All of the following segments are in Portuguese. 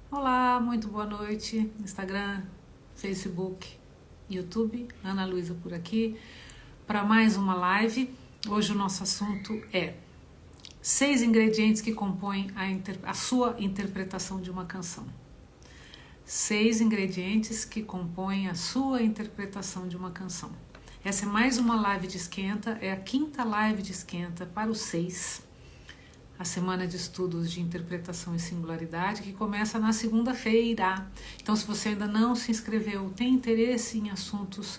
Olá, muito boa noite. Instagram, Facebook, YouTube. Ana Luísa por aqui para mais uma live. Hoje o nosso assunto é 6 ingredientes que compõem a sua interpretação de uma canção. 6 ingredientes que compõem a sua interpretação de uma canção. Essa é mais uma live de esquenta, é a 5ª live de esquenta para os 6. A semana de estudos de interpretação e singularidade, que começa na segunda-feira. Então, se você ainda não se inscreveu, tem interesse em assuntos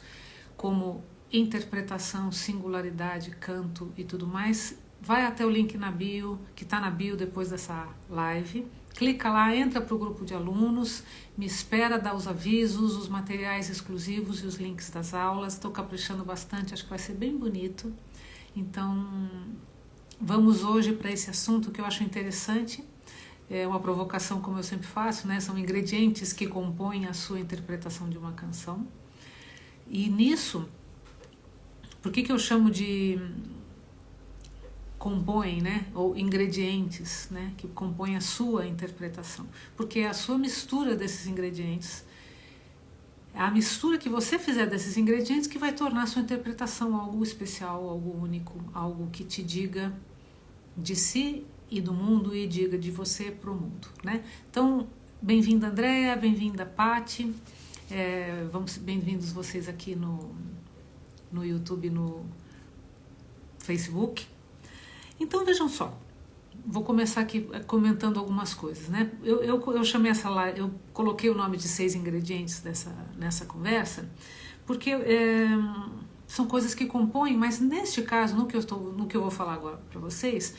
como interpretação, singularidade, canto e tudo mais, vai até o link na bio, que está na bio depois dessa live. Clica lá, entra para o grupo de alunos, me espera dar os avisos, os materiais exclusivos e os links das aulas. Estou caprichando bastante, acho que vai ser bem bonito. Então, vamos hoje para esse assunto que eu acho interessante, é uma provocação como eu sempre faço, né? São ingredientes que compõem a sua interpretação de uma canção. E nisso, por que eu chamo de compõem, né? Ou ingredientes, né? Que compõem a sua interpretação? Porque é a sua mistura desses ingredientes, a mistura que você fizer desses ingredientes que vai tornar a sua interpretação algo especial, algo único, algo que te diga de si e do mundo e diga de você para o mundo, né? Então, bem-vinda Andréa, bem-vinda Pati, bem-vindos vocês aqui no YouTube, no Facebook. Então vejam só, vou começar aqui comentando algumas coisas, né? Eu chamei essa live, eu coloquei o nome de 6 ingredientes nessa conversa, porque são coisas que compõem, mas neste caso, no que eu vou falar agora para vocês,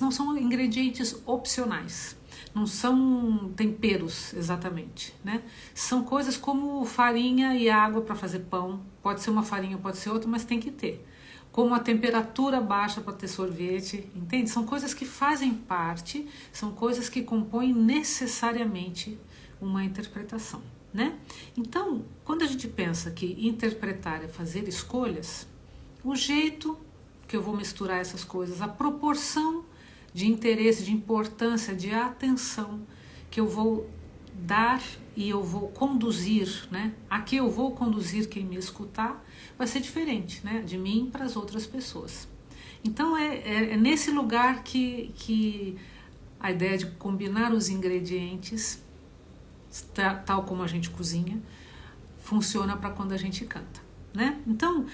não são ingredientes opcionais, não são temperos exatamente, né? São coisas como farinha e água para fazer pão, pode ser uma farinha, pode ser outra, mas tem que ter. Como a temperatura baixa para ter sorvete, entende? São coisas que fazem parte, são coisas que compõem necessariamente uma interpretação, né? Então, quando a gente pensa que interpretar é fazer escolhas, o jeito que eu vou misturar essas coisas, a proporção de interesse, de importância, de atenção que eu vou dar e eu vou conduzir, né? A que eu vou conduzir quem me escutar vai ser diferente, né? De mim para as outras pessoas. Então é nesse lugar que a ideia de combinar os ingredientes, tal como a gente cozinha, funciona para quando a gente canta, né? Então,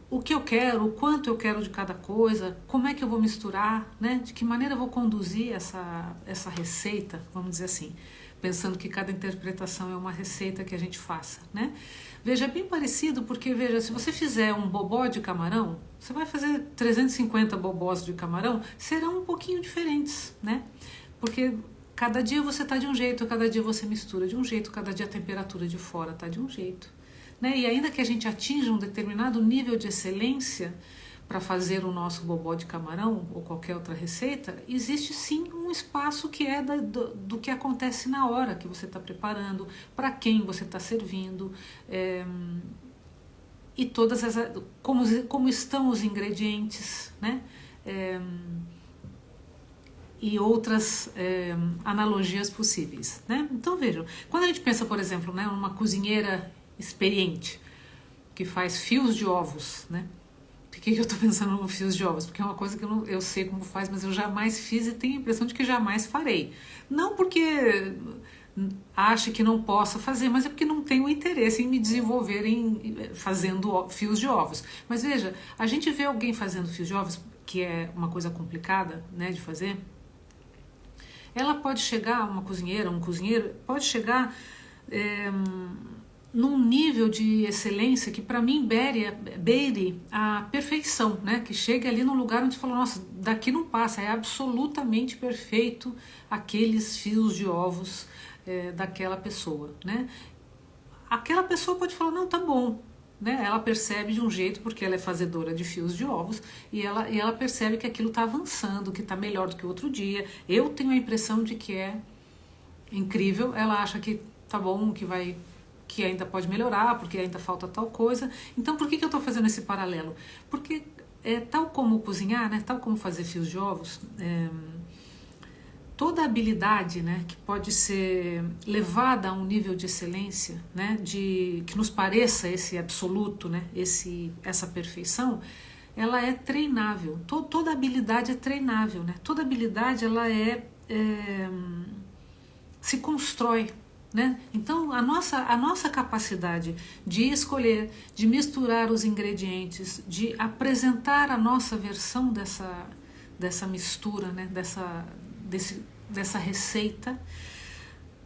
o que eu quero, o quanto eu quero de cada coisa, como é que eu vou misturar, né? De que maneira eu vou conduzir essa receita, vamos dizer assim, pensando que cada interpretação é uma receita que a gente faça, né? Veja, é bem parecido porque, veja, se você fizer um bobó de camarão, você vai fazer 350 bobós de camarão, serão um pouquinho diferentes, né? Porque cada dia você está de um jeito, cada dia você mistura de um jeito, cada dia a temperatura de fora está de um jeito, né? E ainda que a gente atinja um determinado nível de excelência para fazer o nosso bobó de camarão ou qualquer outra receita, existe sim um espaço que é do que acontece na hora que você está preparando, para quem você está servindo, e todas como estão os ingredientes, né? E outras analogias possíveis, né? Então vejam, quando a gente pensa, por exemplo, né, numa cozinheira experiente que faz fios de ovos, né? Por que eu estou pensando no fios de ovos? Porque é uma coisa que eu sei como faz, mas eu jamais fiz e tenho a impressão de que jamais farei. Não porque ache que não possa fazer, mas é porque não tenho interesse em me desenvolver fazendo fios de ovos. Mas veja, a gente vê alguém fazendo fios de ovos, que é uma coisa complicada, né, de fazer. Ela pode chegar, uma cozinheira, um cozinheiro, pode chegar num nível de excelência que para mim beire a perfeição, né? Que chegue ali num lugar onde você fala, nossa, daqui não passa, é absolutamente perfeito aqueles fios de ovos daquela pessoa, né? Aquela pessoa pode falar, não, tá bom, né? Ela percebe de um jeito, porque ela é fazedora de fios de ovos, e ela percebe que aquilo está avançando, que está melhor do que o outro dia. Eu tenho a impressão de que é incrível, ela acha que tá bom, que ainda pode melhorar, porque ainda falta tal coisa. Então, por que eu estou fazendo esse paralelo? Porque tal como cozinhar, né, tal como fazer fios de ovos, toda habilidade, né, que pode ser levada a um nível de excelência, né, que nos pareça esse absoluto, né, essa perfeição, ela é treinável. Toda habilidade é treinável, né? Toda habilidade ela se constrói, né? Então a nossa capacidade de escolher, de misturar os ingredientes, de apresentar a nossa versão dessa mistura, né? dessa receita,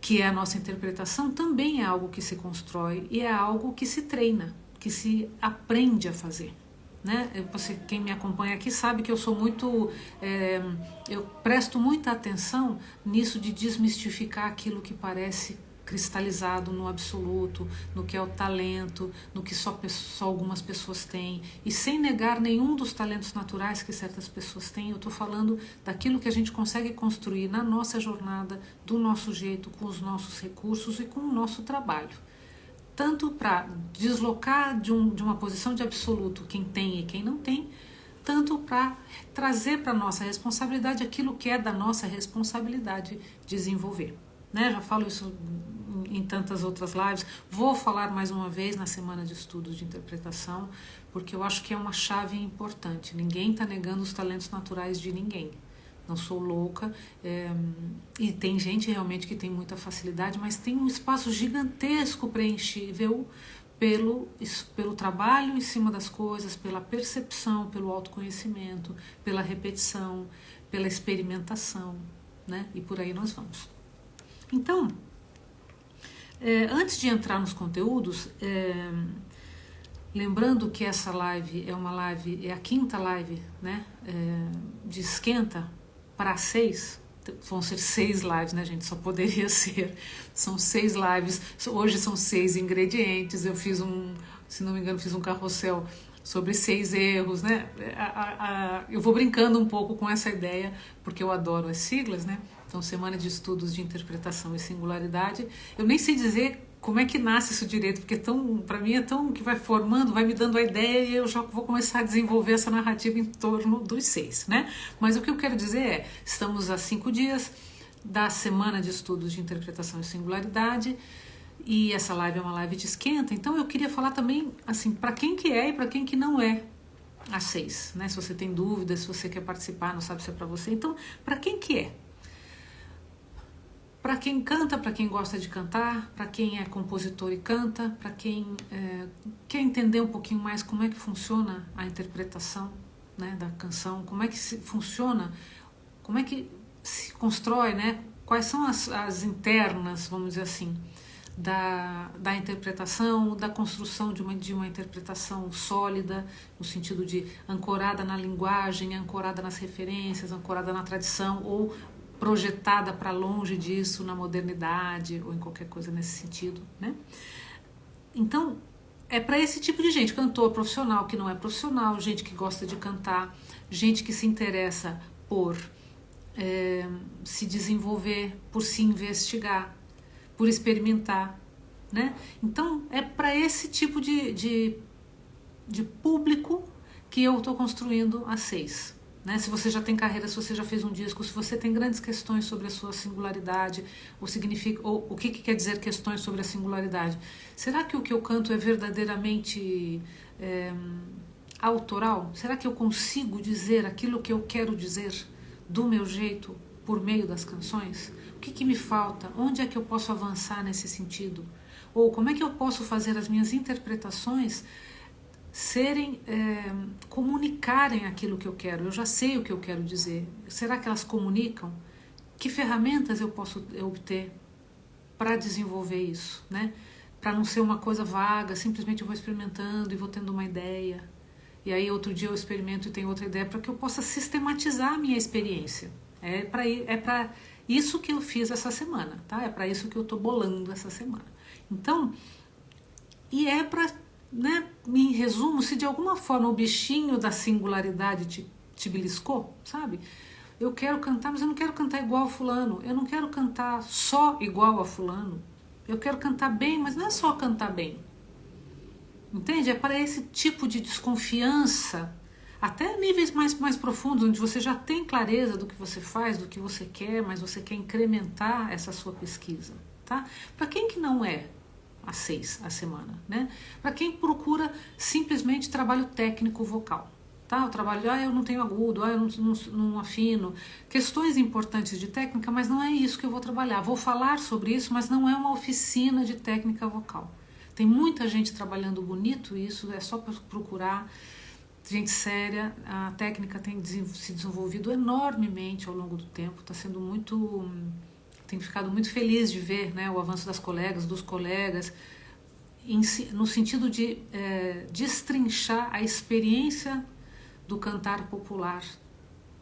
que é a nossa interpretação, também é algo que se constrói e é algo que se treina, que se aprende a fazer. Né? Quem me acompanha aqui sabe que eu sou muito, eu presto muita atenção nisso de desmistificar aquilo que parece cristalizado no absoluto, no que é o talento, no que só algumas pessoas têm, e sem negar nenhum dos talentos naturais que certas pessoas têm. Eu estou falando daquilo que a gente consegue construir na nossa jornada, do nosso jeito, com os nossos recursos e com o nosso trabalho. Tanto para deslocar de uma posição de absoluto quem tem e quem não tem, tanto para trazer para a nossa responsabilidade aquilo que é da nossa responsabilidade desenvolver. Né? Já falo isso em tantas outras lives, vou falar mais uma vez na semana de estudos de interpretação, porque eu acho que é uma chave importante. Ninguém está negando os talentos naturais de ninguém. Não sou louca, e tem gente realmente que tem muita facilidade, mas tem um espaço gigantesco preenchível pelo trabalho em cima das coisas, pela percepção, pelo autoconhecimento, pela repetição, pela experimentação, né? E por aí nós vamos. Então, antes de entrar nos conteúdos, lembrando que essa live é a quinta live, né, de esquenta para 6, vão ser 6 lives, né, gente? Só poderia ser. São 6 lives. Hoje são 6 ingredientes. Eu fiz se não me engano, fiz um carrossel sobre 6 erros, né? Eu vou brincando um pouco com essa ideia, porque eu adoro as siglas, né? Então, Semana de Estudos de Interpretação e Singularidade. Eu nem sei dizer como é que nasce isso direito, porque para mim é tão que vai formando, vai me dando a ideia e eu já vou começar a desenvolver essa narrativa em torno dos 6, né? Mas o que eu quero dizer é, estamos há 5 dias da Semana de Estudos de Interpretação e Singularidade, e essa live é uma live de esquenta, então eu queria falar também, assim, para quem que é e para quem que não é a 6, né? Se você tem dúvidas, se você quer participar, não sabe se é para você, então, para quem que é? Para quem canta, para quem gosta de cantar, para quem é compositor e canta, para quem quer entender um pouquinho mais como é que funciona a interpretação, né, da canção, como é que funciona, como é que se constrói, né, quais são as internas, vamos dizer assim, da interpretação, da construção de uma interpretação sólida, no sentido de ancorada na linguagem, ancorada nas referências, ancorada na tradição, ou projetada para longe disso na modernidade ou em qualquer coisa nesse sentido, né? Então, é para esse tipo de gente, cantor profissional, que não é profissional, gente que gosta de cantar, gente que se interessa por se desenvolver, por se investigar, por experimentar, né? Então, é para esse tipo de público que eu estou construindo a 6. Né? Se você já tem carreira, se você já fez um disco, se você tem grandes questões sobre a sua singularidade, ou o que quer dizer questões sobre a singularidade? Será que o que eu canto é verdadeiramente autoral? Será que eu consigo dizer aquilo que eu quero dizer do meu jeito por meio das canções? O que me falta? Onde é que eu posso avançar nesse sentido? Ou como é que eu posso fazer as minhas interpretações comunicarem aquilo que eu quero? Eu já sei o que eu quero dizer. Será que elas comunicam? Que ferramentas eu posso obter para desenvolver isso, né? Para não ser uma coisa vaga, simplesmente eu vou experimentando e vou tendo uma ideia. E aí outro dia eu experimento e tenho outra ideia, para que eu possa sistematizar a minha experiência. É para isso que eu fiz essa semana, tá? É para isso que eu estou bolando essa semana. Então, e é para, né, em resumo, se de alguma forma o bichinho da singularidade te beliscou, sabe? Eu quero cantar, mas eu não quero cantar igual a fulano. Eu não quero cantar só igual a fulano. Eu quero cantar bem, mas não é só cantar bem. Entende? É para esse tipo de desconfiança até níveis mais profundos, onde você já tem clareza do que você faz, do que você quer, mas você quer incrementar essa sua pesquisa, tá? Para quem que não é às 6 a semana, né? Para quem procura simplesmente trabalho técnico vocal, tá? O trabalho, eu não tenho agudo, eu não afino, questões importantes de técnica, mas não é isso que eu vou trabalhar. Vou falar sobre isso, mas não é uma oficina de técnica vocal. Tem muita gente trabalhando bonito, isso é só procurar. Gente séria, a técnica tem se desenvolvido enormemente ao longo do tempo, está sendo muito, tenho ficado muito feliz de ver, né, o avanço das colegas, dos colegas, no sentido de destrinchar a experiência do cantar popular,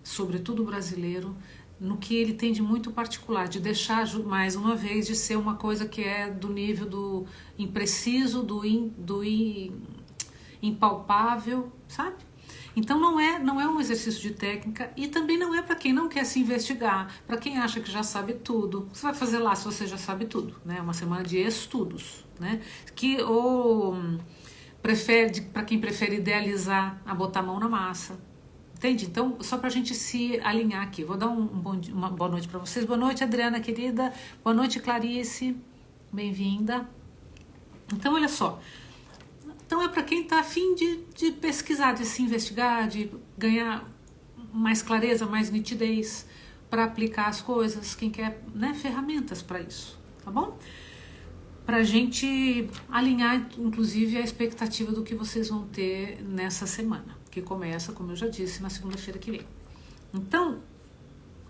sobretudo brasileiro, no que ele tem de muito particular, de deixar, mais uma vez, de ser uma coisa que é do nível do impreciso, do impalpável, sabe? Então não é um exercício de técnica e também não é para quem não quer se investigar, para quem acha que já sabe tudo. Você vai fazer lá se você já sabe tudo, né? Uma semana de estudos, né? Ou prefere, para quem prefere idealizar, a botar a mão na massa. Entende? Então, só para a gente se alinhar aqui. Vou dar uma boa noite para vocês. Boa noite, Adriana, querida. Boa noite, Clarice. Bem-vinda. Então, olha só. Então, é para quem está a fim de pesquisar, de se investigar, de ganhar mais clareza, mais nitidez para aplicar as coisas. Quem quer, né, ferramentas para isso, tá bom? Para a gente alinhar, inclusive, a expectativa do que vocês vão ter nessa semana, que começa, como eu já disse, na segunda-feira que vem. Então,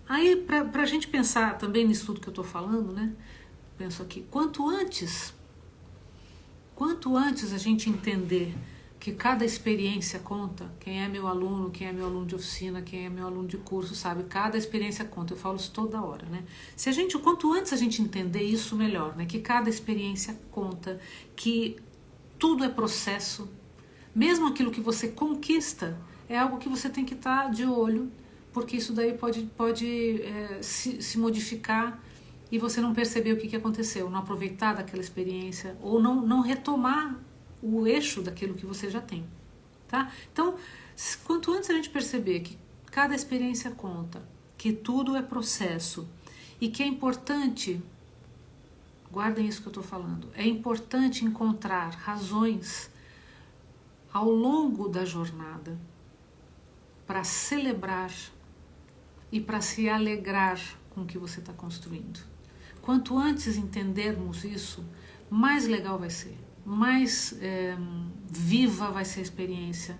aí para a gente pensar também nisso tudo que eu estou falando, né? Penso aqui, quanto antes a gente entender que cada experiência conta, quem é meu aluno de oficina, quem é meu aluno de curso, sabe, cada experiência conta, eu falo isso toda hora, né? Quanto antes a gente entender isso, melhor, né? Que cada experiência conta, que tudo é processo, mesmo aquilo que você conquista, é algo que você tem que estar de olho, porque isso daí pode se modificar e você não perceber o que aconteceu, não aproveitar daquela experiência, ou não retomar o eixo daquilo que você já tem, tá? Então, quanto antes a gente perceber que cada experiência conta, que tudo é processo e que é importante, guardem isso que eu estou falando, é importante encontrar razões ao longo da jornada para celebrar e para se alegrar com o que você está construindo. Quanto antes entendermos isso, mais legal vai ser. Mais viva vai ser a experiência,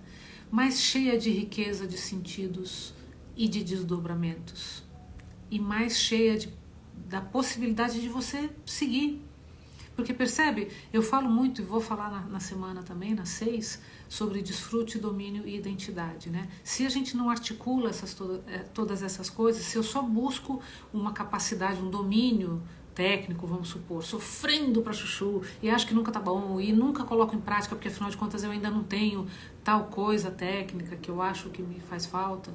mais cheia de riqueza de sentidos e de desdobramentos, e mais cheia da possibilidade de você seguir. Porque percebe, eu falo muito e vou falar na semana também, na 6, sobre desfrute, domínio e identidade, né? Se a gente não articula todas essas coisas, se eu só busco uma capacidade, um domínio técnico, vamos supor, sofrendo para chuchu e acho que nunca tá bom e nunca coloco em prática porque afinal de contas eu ainda não tenho tal coisa técnica que eu acho que me faz falta,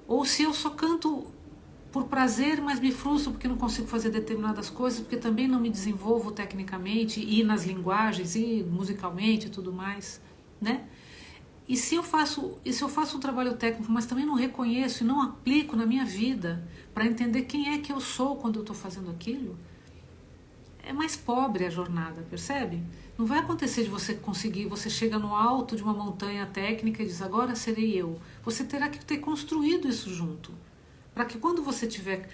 ou se eu só canto por prazer, mas me frustro porque não consigo fazer determinadas coisas, porque também não me desenvolvo tecnicamente e nas linguagens e musicalmente e tudo mais, né? E se eu faço um trabalho técnico, mas também não reconheço e não aplico na minha vida para entender quem é que eu sou quando eu estou fazendo aquilo, é mais pobre a jornada, percebe? Não vai acontecer de você conseguir, você chega no alto de uma montanha técnica e diz, agora serei eu. Você terá que ter construído isso junto. Para que quando você tiver,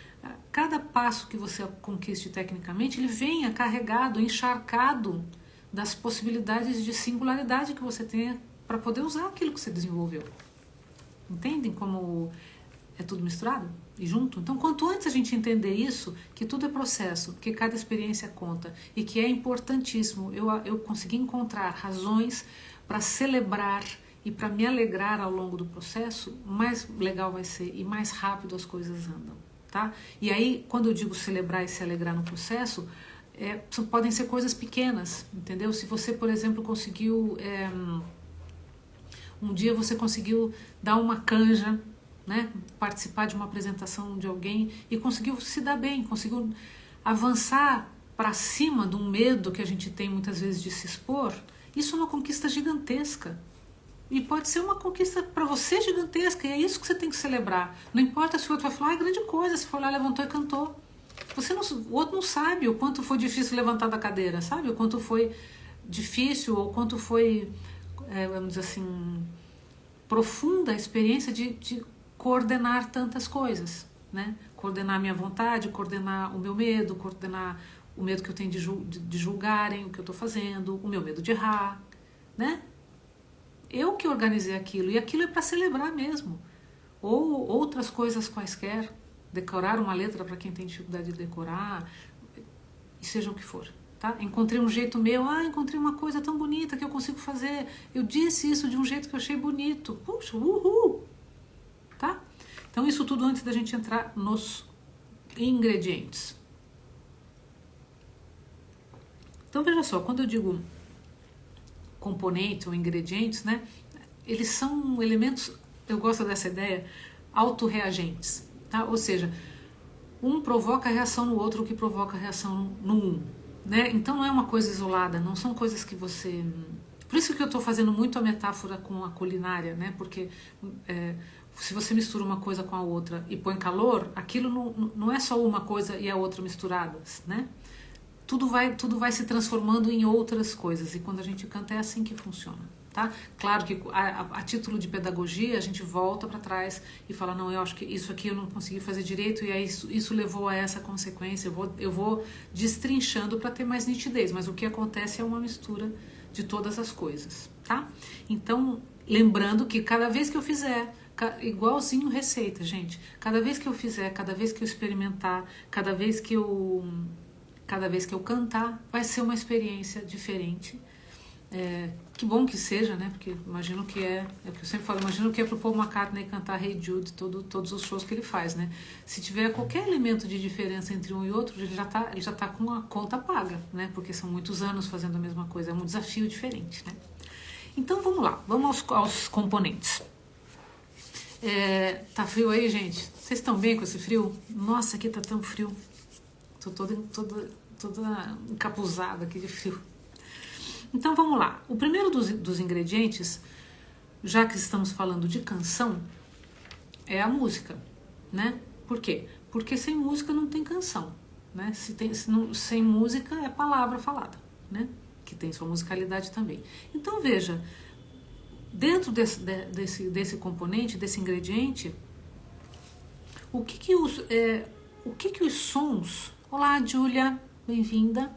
cada passo que você conquiste tecnicamente, ele venha carregado, encharcado das possibilidades de singularidade que você tenha para poder usar aquilo que você desenvolveu. Entendem como é tudo misturado e junto? Então, quanto antes a gente entender isso, que tudo é processo, que cada experiência conta e que é importantíssimo eu conseguir encontrar razões para celebrar e para me alegrar ao longo do processo, mais legal vai ser e mais rápido as coisas andam, tá? E aí, quando eu digo celebrar e se alegrar no processo, podem ser coisas pequenas, entendeu? Se você, por exemplo, conseguiu... um dia você conseguiu dar uma canja, né? Participar de uma apresentação de alguém e conseguiu se dar bem, conseguiu avançar para cima de um medo que a gente tem muitas vezes de se expor, isso é uma conquista gigantesca. E pode ser uma conquista para você gigantesca, e é isso que você tem que celebrar. Não importa se o outro vai falar, grande coisa, se for lá, levantou e cantou. O outro não sabe o quanto foi difícil levantar da cadeira, sabe? O quanto foi difícil, ou quanto foi, vamos dizer assim, profunda a experiência de coordenar tantas coisas, né? Coordenar a minha vontade, coordenar o meu medo, coordenar o medo que eu tenho de julgarem o que eu estou fazendo, o meu medo de errar, né? Eu que organizei aquilo, e aquilo é para celebrar mesmo. Ou outras coisas quaisquer, decorar uma letra para quem tem dificuldade de decorar, e seja o que for. Tá? Encontrei um jeito meu, encontrei uma coisa tão bonita que eu consigo fazer. Eu disse isso de um jeito que eu achei bonito. Puxa, uhul! Tá? Então isso tudo antes da gente entrar nos ingredientes. Então veja só, quando eu digo componentes ou ingredientes, né, eles são elementos, eu gosto dessa ideia, autorreagentes, tá? Ou seja, um provoca a reação no outro, o que provoca a reação no um, né? Então não é uma coisa isolada, não são coisas que você... Por isso que eu estou fazendo muito a metáfora com a culinária, né? Porque se você mistura uma coisa com a outra e põe calor, aquilo não é só uma coisa e a outra misturadas, né? Tudo vai se transformando em outras coisas, e quando a gente canta é assim que funciona, tá? Claro que a título de pedagogia a gente volta para trás e fala, não, eu acho que isso aqui eu não consegui fazer direito, e aí isso levou a essa consequência, eu vou destrinchando para ter mais nitidez, mas o que acontece é uma mistura de todas as coisas, tá? Então, lembrando que cada vez que eu fizer, igualzinho receita, gente, cada vez que eu fizer, cada vez que eu experimentar, cada vez que eu cantar, vai ser uma experiência diferente. Que bom que seja, né? Porque imagino que o que eu sempre falo, imagino que é pro Paul McCartney cantar Hey Jude, todos os shows que ele faz, né? Se tiver qualquer elemento de diferença entre um e outro, ele já tá com a conta paga, né? Porque são muitos anos fazendo a mesma coisa, é um desafio diferente, né? Então vamos lá, vamos aos componentes. Tá frio aí, gente? Vocês estão bem com esse frio? Nossa, aqui tá tão frio. Tô toda encapuzada aqui de frio. Então vamos lá. O primeiro dos ingredientes, já que estamos falando de canção, é a música, né? Por quê? Porque sem música não tem canção, né? Sem música é palavra falada, né? Que tem sua musicalidade também. Então veja, dentro desse componente, desse ingrediente, o que os sons... Olá, Júlia, bem-vinda.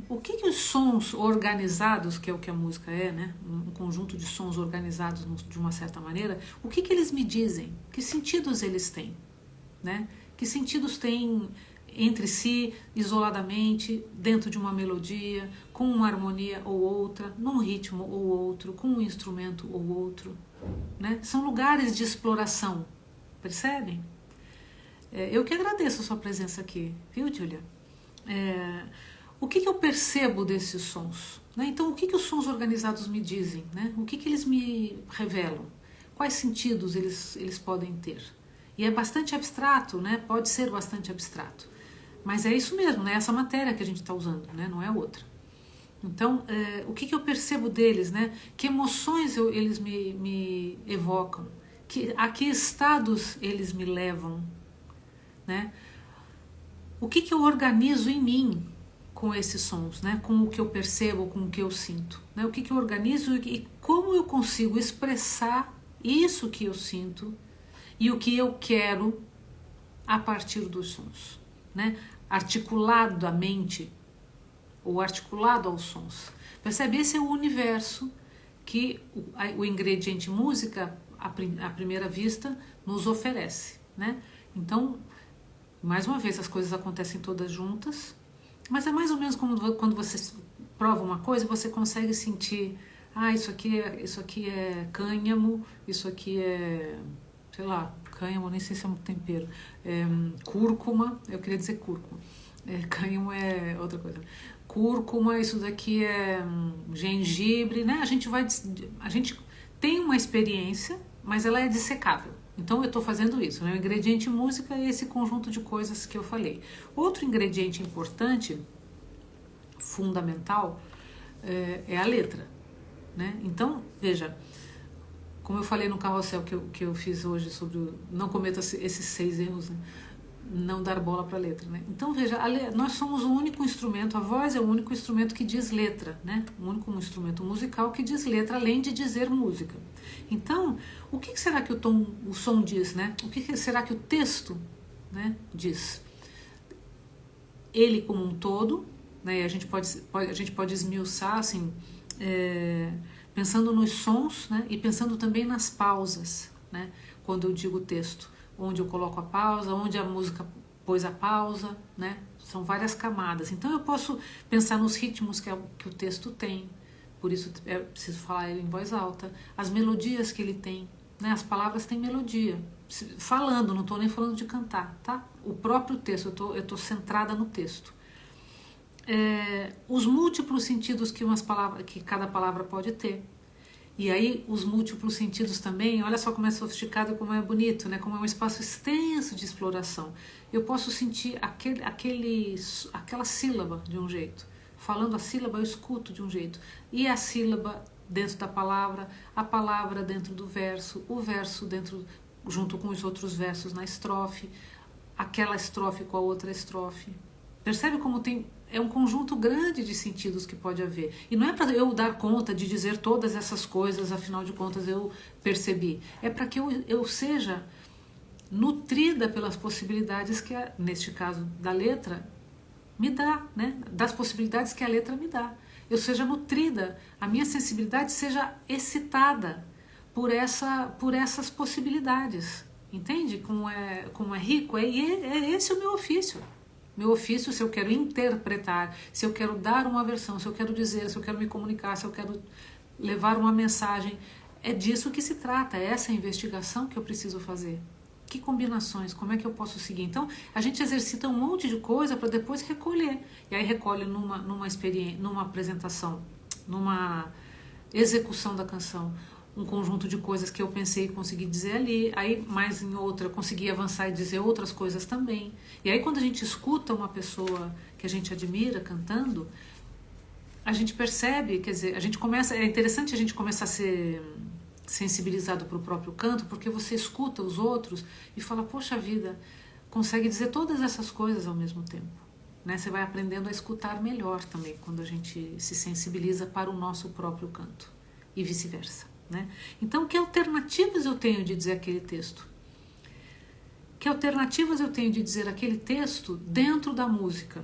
O que os sons organizados, que é o que a música é, né? Um conjunto de sons organizados de uma certa maneira, o que eles me dizem? Que sentidos eles têm? Né? Que sentidos têm entre si, isoladamente, dentro de uma melodia, com uma harmonia ou outra, num ritmo ou outro, com um instrumento ou outro? Né? São lugares de exploração, percebem? Eu que agradeço a sua presença aqui, viu, Júlia? O que eu percebo desses sons? Né? Então, o que os sons organizados me dizem? Né? O que eles me revelam? Quais sentidos eles podem ter? E é bastante abstrato, né? Pode ser bastante abstrato. Mas é isso mesmo, né? Essa matéria que a gente está usando, né? Não é outra. Então, o que eu percebo deles? Né? Que emoções eles me evocam? A que estados eles me levam? Né? O que eu organizo em mim com esses sons, né? Com o que eu percebo, com o que eu sinto, né? O que eu organizo e como eu consigo expressar isso que eu sinto e o que eu quero a partir dos sons, né? Articulado à mente ou articulado aos sons. Percebe? Esse é o universo que o ingrediente música, à primeira vista, nos oferece, né? Então, mais uma vez, as coisas acontecem todas juntas, mas é mais ou menos como quando você prova uma coisa, você consegue sentir, isso aqui é cânhamo, isso aqui é, sei lá, cânhamo, nem sei se é um tempero, cúrcuma, eu queria dizer cúrcuma, cânhamo é outra coisa, cúrcuma, isso daqui é gengibre, né? A gente tem uma experiência, mas ela é dissecável. Então eu estou fazendo isso, né? O ingrediente música é esse conjunto de coisas que eu falei. Outro ingrediente importante, fundamental, é a letra, né? Então, veja, como eu falei no carrossel que eu fiz hoje sobre não cometa esses 6 erros, né? Não dar bola para a letra, né? Então veja, nós somos o único instrumento, a voz é o único instrumento que diz letra, né? O único instrumento musical que diz letra, além de dizer música. Então, o que será que o som diz, né? O que será que o texto, né, diz? Ele como um todo, né? E a gente pode esmiuçar assim, pensando nos sons, né? E pensando também nas pausas, né? Quando eu digo texto, onde eu coloco a pausa, onde a música pôs a pausa, né? São várias camadas. Então eu posso pensar nos ritmos que o texto tem, por isso é preciso falar ele em voz alta, as melodias que ele tem, né? As palavras têm melodia. Falando, não estou nem falando de cantar, tá? O próprio texto, eu estou centrada no texto. Os múltiplos sentidos que cada palavra pode ter. E aí os múltiplos sentidos também, olha só como é sofisticado, como é bonito, né? Como é um espaço extenso de exploração. Eu posso sentir aquela sílaba de um jeito. Falando a sílaba eu escuto de um jeito. E a sílaba dentro da palavra, a palavra dentro do verso, o verso junto com os outros versos na estrofe, aquela estrofe com a outra estrofe. Percebe como é um conjunto grande de sentidos que pode haver. E não é para eu dar conta de dizer todas essas coisas, afinal de contas eu percebi. É para que eu seja nutrida pelas possibilidades que, neste caso da letra, me dá, né? Das possibilidades que a letra me dá. Eu seja nutrida, a minha sensibilidade seja excitada por essas possibilidades. Entende como é rico? É esse o meu ofício. Meu ofício, se eu quero interpretar, se eu quero dar uma versão, se eu quero dizer, se eu quero me comunicar, se eu quero levar uma mensagem, é disso que se trata, é essa investigação que eu preciso fazer. Que combinações, como é que eu posso seguir? Então, a gente exercita um monte de coisa para depois recolher. E aí recolhe numa experiência, numa apresentação, numa execução da canção, um conjunto de coisas que eu pensei e consegui dizer ali, aí mais em outra eu consegui avançar e dizer outras coisas também. E aí quando a gente escuta uma pessoa que a gente admira cantando, a gente percebe, quer dizer, é interessante a gente começar a ser sensibilizado para o próprio canto, porque você escuta os outros e fala, poxa vida, consegue dizer todas essas coisas ao mesmo tempo. Né? Você vai aprendendo a escutar melhor também, quando a gente se sensibiliza para o nosso próprio canto e vice-versa. Né? Então, que alternativas eu tenho de dizer aquele texto? Que alternativas eu tenho de dizer aquele texto dentro da música?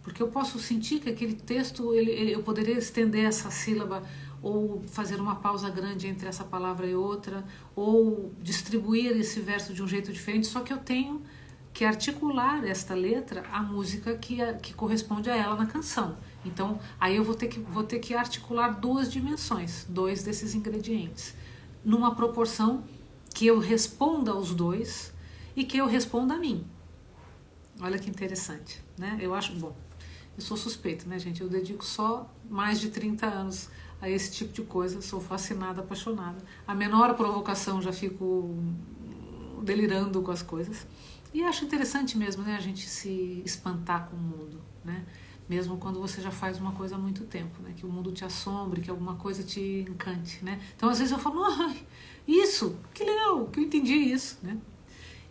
Porque eu posso sentir que aquele texto, eu poderia estender essa sílaba ou fazer uma pausa grande entre essa palavra e outra, ou distribuir esse verso de um jeito diferente, só que eu tenho que articular esta letra à música que corresponde a ela na canção. Então, aí eu vou ter que articular 2 dimensões, 2 desses ingredientes, numa proporção que eu responda aos 2 e que eu responda a mim. Olha que interessante, né? Eu acho, bom, eu sou suspeita, né, gente? Eu dedico só mais de 30 anos a esse tipo de coisa, sou fascinada, apaixonada. A menor provocação já fico delirando com as coisas. E acho interessante mesmo, né, a gente se espantar com o mundo, né? Mesmo quando você já faz uma coisa há muito tempo, né? Que o mundo te assombre, que alguma coisa te encante, né? Então, às vezes eu falo, ai, isso, que legal, que eu entendi isso, né?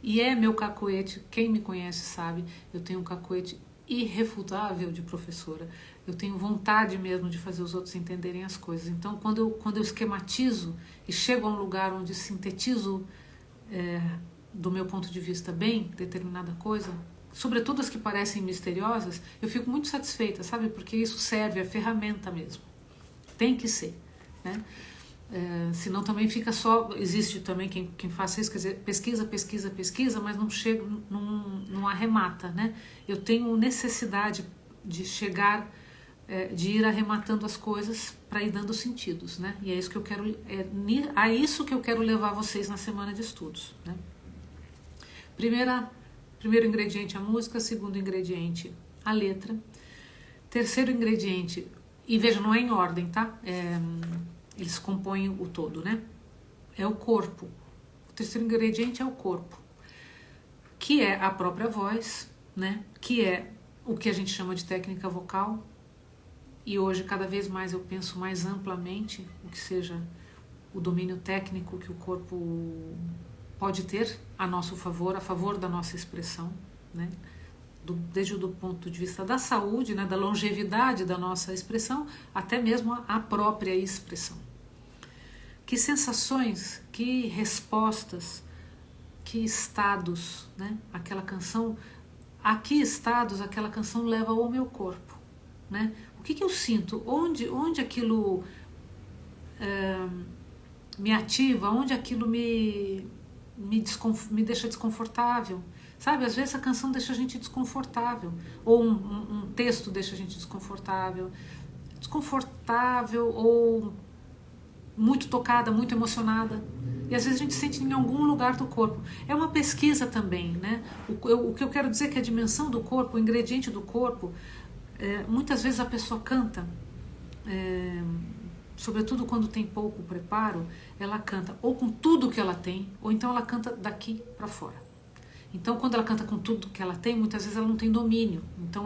E é meu cacoete, quem me conhece sabe, eu tenho um cacoete irrefutável de professora. Eu tenho vontade mesmo de fazer os outros entenderem as coisas. Então, quando eu esquematizo e chego a um lugar onde sintetizo do meu ponto de vista bem determinada coisa, sobretudo as que parecem misteriosas, eu fico muito satisfeita, sabe? Porque isso serve, é ferramenta mesmo. Tem que ser, né? Senão também fica só... Existe também quem faça isso, quer dizer, pesquisa, mas não chega, não arremata, né? Eu tenho necessidade de chegar, de ir arrematando as coisas para ir dando sentidos, né? E é isso que eu quero, a isso que eu quero levar vocês na semana de estudos, né? Primeiro ingrediente, a música. Segundo ingrediente, a letra. Terceiro ingrediente, e veja, não é em ordem, tá? Eles compõem o todo, né? É o corpo. O terceiro ingrediente é o corpo, que é a própria voz, né? Que é o que a gente chama de técnica vocal, e hoje cada vez mais eu penso mais amplamente o que seja o domínio técnico que o corpo pode ter a nosso favor, a favor da nossa expressão, né? Desde o ponto de vista da saúde, né? Da longevidade da nossa expressão, até mesmo a própria expressão. Que sensações, que respostas, que estados, né? Aquela canção, a que estados aquela canção leva ao meu corpo, né? O que eu sinto, onde aquilo me ativa, onde aquilo me deixa desconfortável, sabe? Às vezes a canção deixa a gente desconfortável, ou um texto deixa a gente desconfortável ou muito tocada, muito emocionada, e às vezes a gente sente em algum lugar do corpo. É uma pesquisa também, né? O que eu quero dizer é que a dimensão do corpo, o ingrediente do corpo, muitas vezes a pessoa canta, sobretudo quando tem pouco preparo, ela canta ou com tudo que ela tem, ou então ela canta daqui para fora. Então quando ela canta com tudo que ela tem, muitas vezes ela não tem domínio. Então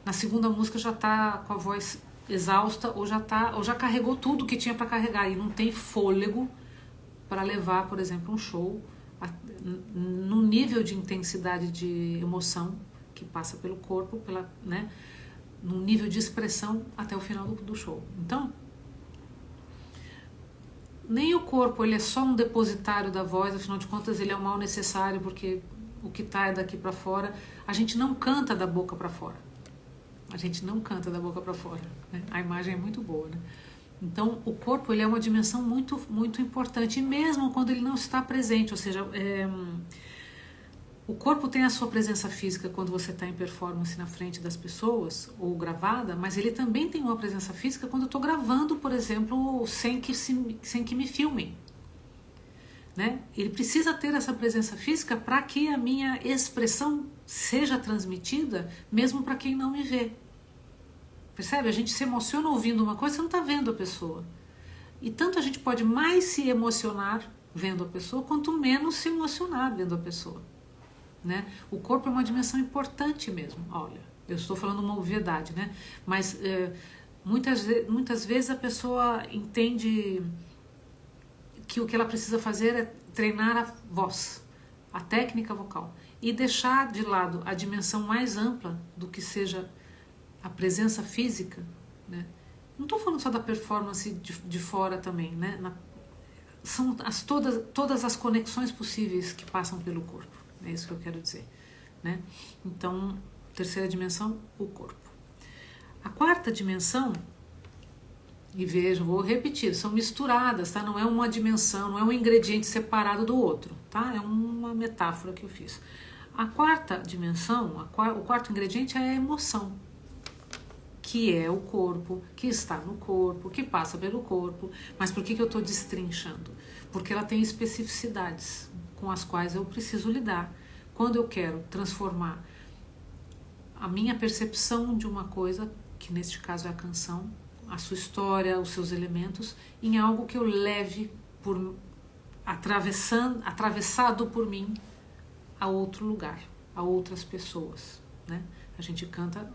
na segunda música já está com a voz exausta, ou já carregou tudo que tinha para carregar e não tem fôlego para levar, por exemplo, um show num nível de intensidade de emoção que passa pelo corpo, né, num nível de expressão até o final do show. Então, nem o corpo ele é só um depositário da voz, afinal de contas ele é um mal necessário, porque o que está é daqui para fora. A gente não canta da boca para fora. A gente não canta da boca para fora, né? A imagem é muito boa, né? Então, o corpo ele é uma dimensão muito, muito importante, e mesmo quando ele não está presente, ou seja, o corpo tem a sua presença física quando você está em performance na frente das pessoas, ou gravada, mas ele também tem uma presença física quando eu estou gravando, por exemplo, sem que me filmem, né? Ele precisa ter essa presença física para que a minha expressão seja transmitida, mesmo para quem não me vê. Percebe? A gente se emociona ouvindo uma coisa, você não está vendo a pessoa. E tanto a gente pode mais se emocionar vendo a pessoa, quanto menos se emocionar vendo a pessoa, né? O corpo é uma dimensão importante mesmo. Olha, eu estou falando uma obviedade, né? Mas muitas vezes a pessoa entende que o que ela precisa fazer é treinar a voz, a técnica vocal, e deixar de lado a dimensão mais ampla do que seja a presença física, né? Não estou falando só da performance de fora também, né? São todas as conexões possíveis que passam pelo corpo, é isso que eu quero dizer, né? Então, terceira dimensão, o corpo. A quarta dimensão, e veja, vou repetir, são misturadas, tá? Não é uma dimensão, não é um ingrediente separado do outro, tá? É uma metáfora que eu fiz. A quarta dimensão, o quarto ingrediente é a emoção, que é o corpo, que está no corpo, que passa pelo corpo. Mas por que eu estou destrinchando? Porque ela tem especificidades com as quais eu preciso lidar. Quando eu quero transformar a minha percepção de uma coisa, que neste caso é a canção, a sua história, os seus elementos, em algo que eu leve atravessado por mim a outro lugar, a outras pessoas, né? A gente canta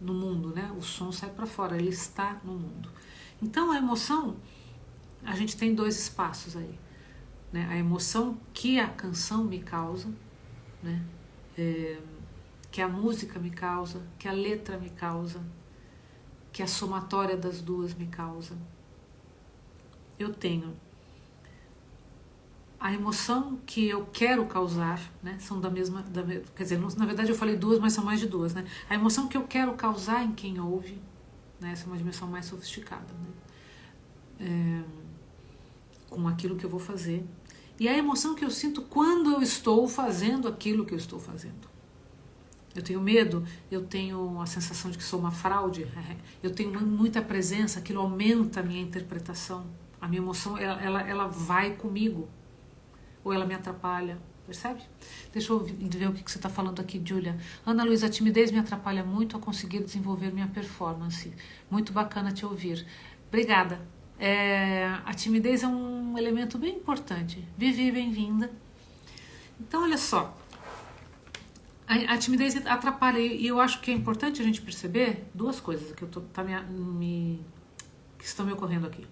no mundo, né? O som sai para fora, ele está no mundo. Então a emoção, a gente tem dois espaços aí, né? A emoção que a canção me causa, né? Que a música me causa, que a letra me causa, que a somatória das duas me causa. Eu tenho a emoção que eu quero causar, né? São quer dizer, na verdade eu falei duas, mas são mais de duas, né? A emoção que eu quero causar em quem ouve, né? Essa é uma dimensão mais sofisticada, né? Com aquilo que eu vou fazer. E a emoção que eu sinto quando eu estou fazendo aquilo que eu estou fazendo. Eu tenho medo, eu tenho a sensação de que sou uma fraude, eu tenho muita presença, aquilo aumenta a minha interpretação. A minha emoção, ela vai comigo. Ou ela me atrapalha, percebe? Deixa eu ver o que você está falando aqui, Júlia. Ana Luísa, a timidez me atrapalha muito a conseguir desenvolver minha performance. Muito bacana te ouvir. Obrigada. A timidez é um elemento bem importante. Vivi, bem-vinda. Então, olha só. A timidez atrapalha, e eu acho que é importante a gente perceber duas coisas que, que estão me ocorrendo aqui.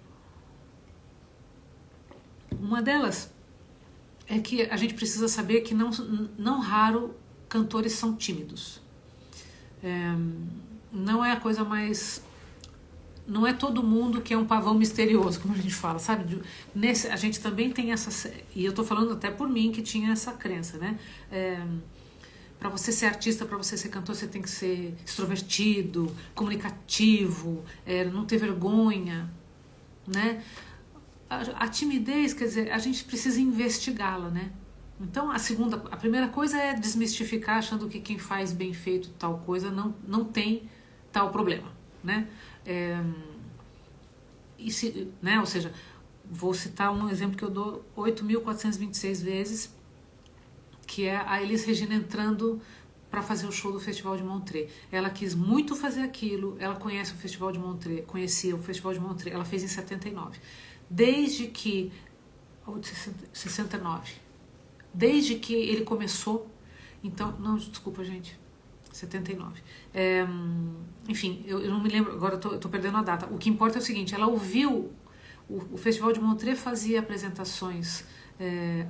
Uma delas é que a gente precisa saber que não raro cantores são tímidos. Não é a coisa mais... Não é todo mundo que é um pavão misterioso, como a gente fala, sabe? A gente também tem essa... E eu tô falando até por mim, que tinha essa crença, né? Para você ser artista, para você ser cantor, você tem que ser extrovertido, comunicativo, não ter vergonha, né? A timidez, quer dizer, a gente precisa investigá-la, né? Então, a primeira coisa é desmistificar, achando que quem faz bem feito tal coisa não tem tal problema, né? Né? Ou seja, vou citar um exemplo que eu dou 8.426 vezes, que é a Elis Regina entrando para fazer o show do Festival de Montreux. Ela quis muito fazer aquilo, ela conhecia o Festival de Montreux, ela fez em 79. Desde que... 69. Desde que ele começou... Então, não, desculpa, gente. 79. Enfim, eu não me lembro, agora eu tô perdendo a data. O que importa é o seguinte, ela ouviu... O Festival de Montreux fazia apresentações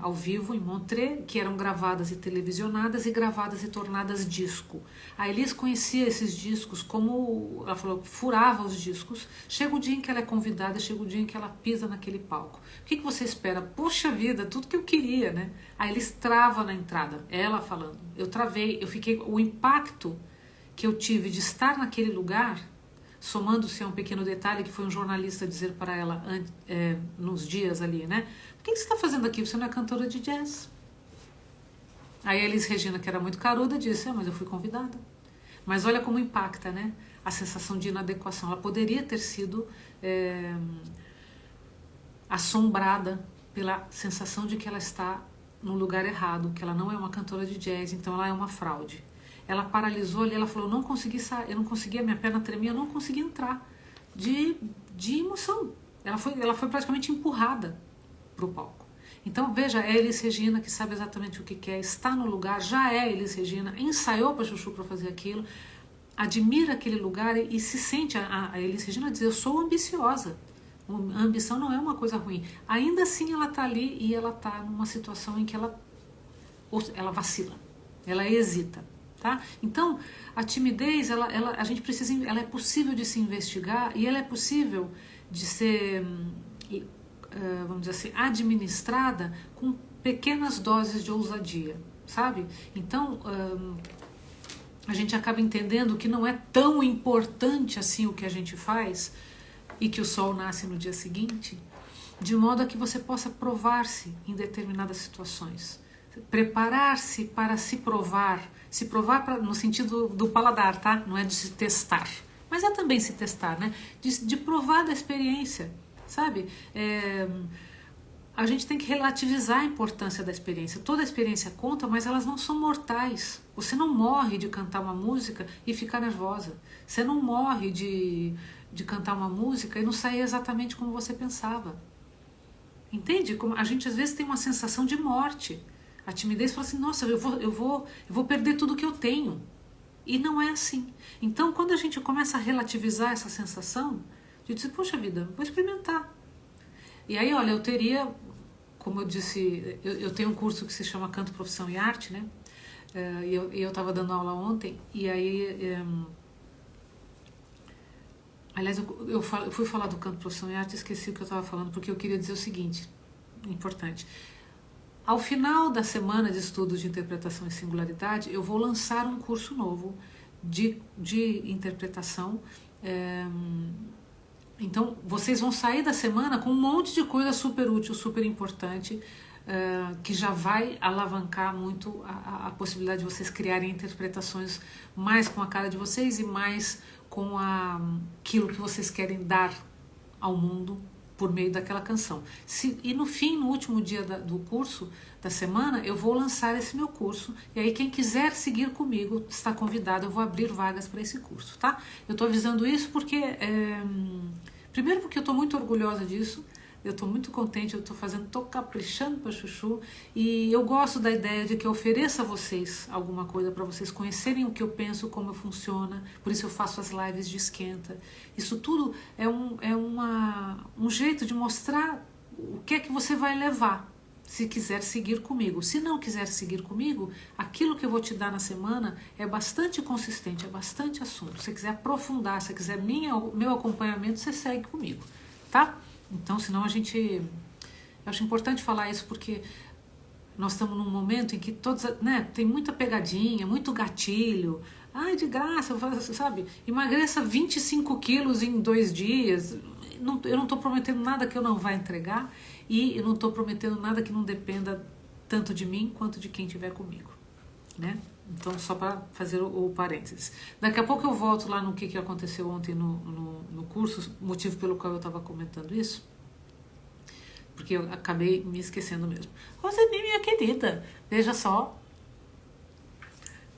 ao vivo em Montreux, que eram gravadas e televisionadas e gravadas e tornadas disco. A Elis conhecia esses discos, como ela falou, furava os discos. Chega o dia em que ela é convidada, chega o dia em que ela pisa naquele palco. O que você espera? Puxa vida, tudo que eu queria, né? A Elis trava na entrada, ela falando. Eu travei, o impacto que eu tive de estar naquele lugar, somando-se a um pequeno detalhe que foi um jornalista dizer para ela nos dias ali, né? O que você está fazendo aqui? Você não é cantora de jazz. Aí a Elis Regina, que era muito caruda, disse, mas eu fui convidada. Mas olha como impacta, né? A sensação de inadequação. Ela poderia ter sido assombrada pela sensação de que ela está no lugar errado, que ela não é uma cantora de jazz, então ela é uma fraude. Ela paralisou ali, ela falou, eu não consegui sair, eu não conseguia, minha perna tremia, eu não conseguia entrar de emoção. Ela foi praticamente empurrada para o palco. Então veja, é a Elis Regina que sabe exatamente o que quer, está no lugar, já é a Elis Regina, ensaiou para Chuchu para fazer aquilo, admira aquele lugar e se sente, a Elis Regina diz, eu sou ambiciosa. A ambição não é uma coisa ruim. Ainda assim ela está ali e ela está numa situação em que ela vacila, ela hesita. Tá? Então, a timidez, a gente precisa, ela é possível de se investigar e ela é possível de ser, vamos dizer assim, administrada com pequenas doses de ousadia, sabe? Então, a gente acaba entendendo que não é tão importante assim o que a gente faz e que o sol nasce no dia seguinte, de modo a que você possa provar-se em determinadas situações. Preparar-se para se provar no sentido do paladar, tá? Não é de se testar, mas é também se testar, né? De provar da experiência, sabe? A gente tem que relativizar a importância da experiência. Toda experiência conta, mas elas não são mortais. Você não morre de cantar uma música e ficar nervosa. Você não morre de cantar uma música e não sair exatamente como você pensava. Entende? Como a gente às vezes tem uma sensação de morte. A timidez fala assim, nossa, eu vou perder tudo que eu tenho. E não é assim. Então, quando a gente começa a relativizar essa sensação, a gente diz, poxa vida, vou experimentar. E aí, olha, eu teria, como eu disse, eu tenho um curso que se chama Canto, Profissão e Arte, né? E eu estava dando aula ontem, e aí... aliás, eu fui falar do Canto, Profissão e Arte e esqueci o que eu estava falando, porque eu queria dizer o seguinte, importante. Ao final da semana de estudos de interpretação e singularidade, eu vou lançar um curso novo de interpretação. Então, vocês vão sair da semana com um monte de coisa super útil, super importante, que já vai alavancar muito a possibilidade de vocês criarem interpretações mais com a cara de vocês e mais com aquilo que vocês querem dar ao mundo por meio daquela canção. E no fim, no último dia do curso, da semana, eu vou lançar esse meu curso, e aí quem quiser seguir comigo está convidado, eu vou abrir vagas para esse curso, tá? Eu estou avisando isso porque, primeiro porque eu estou muito orgulhosa disso, Eu estou muito contente, eu estou caprichando para chuchu, e eu gosto da ideia de que eu ofereça a vocês alguma coisa para vocês conhecerem o que eu penso, como funciona. Por isso eu faço as lives de esquenta. Isso tudo é um jeito de mostrar o que é que você vai levar, se quiser seguir comigo. Se não quiser seguir comigo, aquilo que eu vou te dar na semana é bastante consistente, é bastante assunto. Se quiser aprofundar, se quiser meu acompanhamento, você segue comigo, tá? Então, senão a gente... Eu acho importante falar isso porque nós estamos num momento em que todos, né, tem muita pegadinha, muito gatilho. Ai, de graça, sabe? Emagreça 25 quilos em 2 dias. Eu não estou prometendo nada que eu não vá entregar, e eu não estou prometendo nada que não dependa tanto de mim quanto de quem estiver comigo, né? Então, só para fazer o parênteses. Daqui a pouco eu volto lá no que aconteceu ontem no curso, motivo pelo qual eu estava comentando isso, porque eu acabei me esquecendo mesmo. Roseni, minha querida, veja só.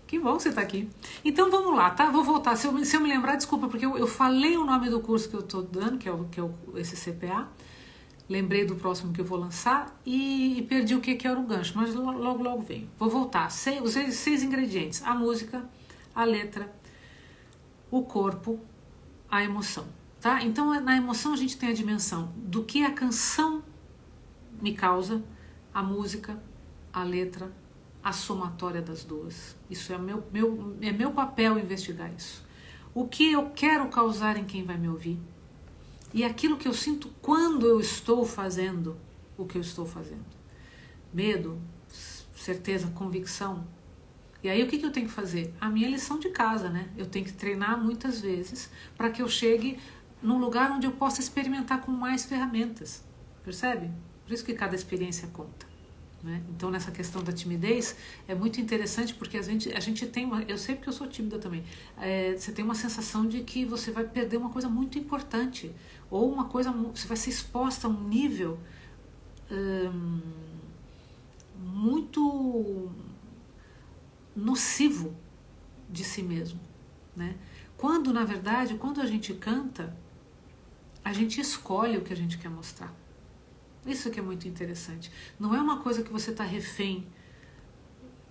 Que bom que você está aqui. Então, vamos lá, tá? Vou voltar. Se eu me lembrar, desculpa, porque eu falei o nome do curso que eu estou dando, que é esse CPA. Lembrei do próximo que eu vou lançar e perdi o que era o gancho, mas logo venho. Vou voltar. Os 6 ingredientes: a música, a letra, o corpo, a emoção, tá? Então, na emoção a gente tem a dimensão do que a canção me causa, a música, a letra, a somatória das duas. Isso é meu papel investigar isso. O que eu quero causar em quem vai me ouvir, e aquilo que eu sinto quando eu estou fazendo o que eu estou fazendo. Medo, certeza, convicção. E aí o que eu tenho que fazer? A minha lição de casa, né? Eu tenho que treinar muitas vezes para que eu chegue num lugar onde eu possa experimentar com mais ferramentas. Percebe? Por isso que cada experiência conta, né? Então, nessa questão da timidez, é muito interessante porque a gente tem eu sei porque eu sou tímida também, você tem uma sensação de que você vai perder uma coisa muito importante, ou uma coisa, você vai ser exposta a um nível muito nocivo de si mesmo, né? Quando, na verdade, quando a gente canta, a gente escolhe o que a gente quer mostrar. Isso que é muito interessante. Não é uma coisa que você está refém.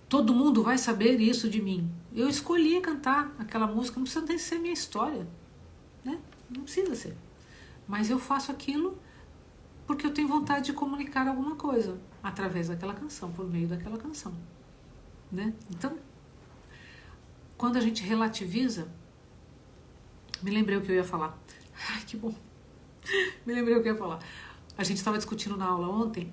Todo mundo vai saber isso de mim. Eu escolhi cantar aquela música, não precisa nem ser minha história, né? Não precisa ser. Mas eu faço aquilo porque eu tenho vontade de comunicar alguma coisa através daquela canção, por meio daquela canção, né? Então, quando a gente relativiza... Me lembrei o que eu ia falar. Ai, que bom. Me lembrei o que eu ia falar. A gente estava discutindo na aula ontem,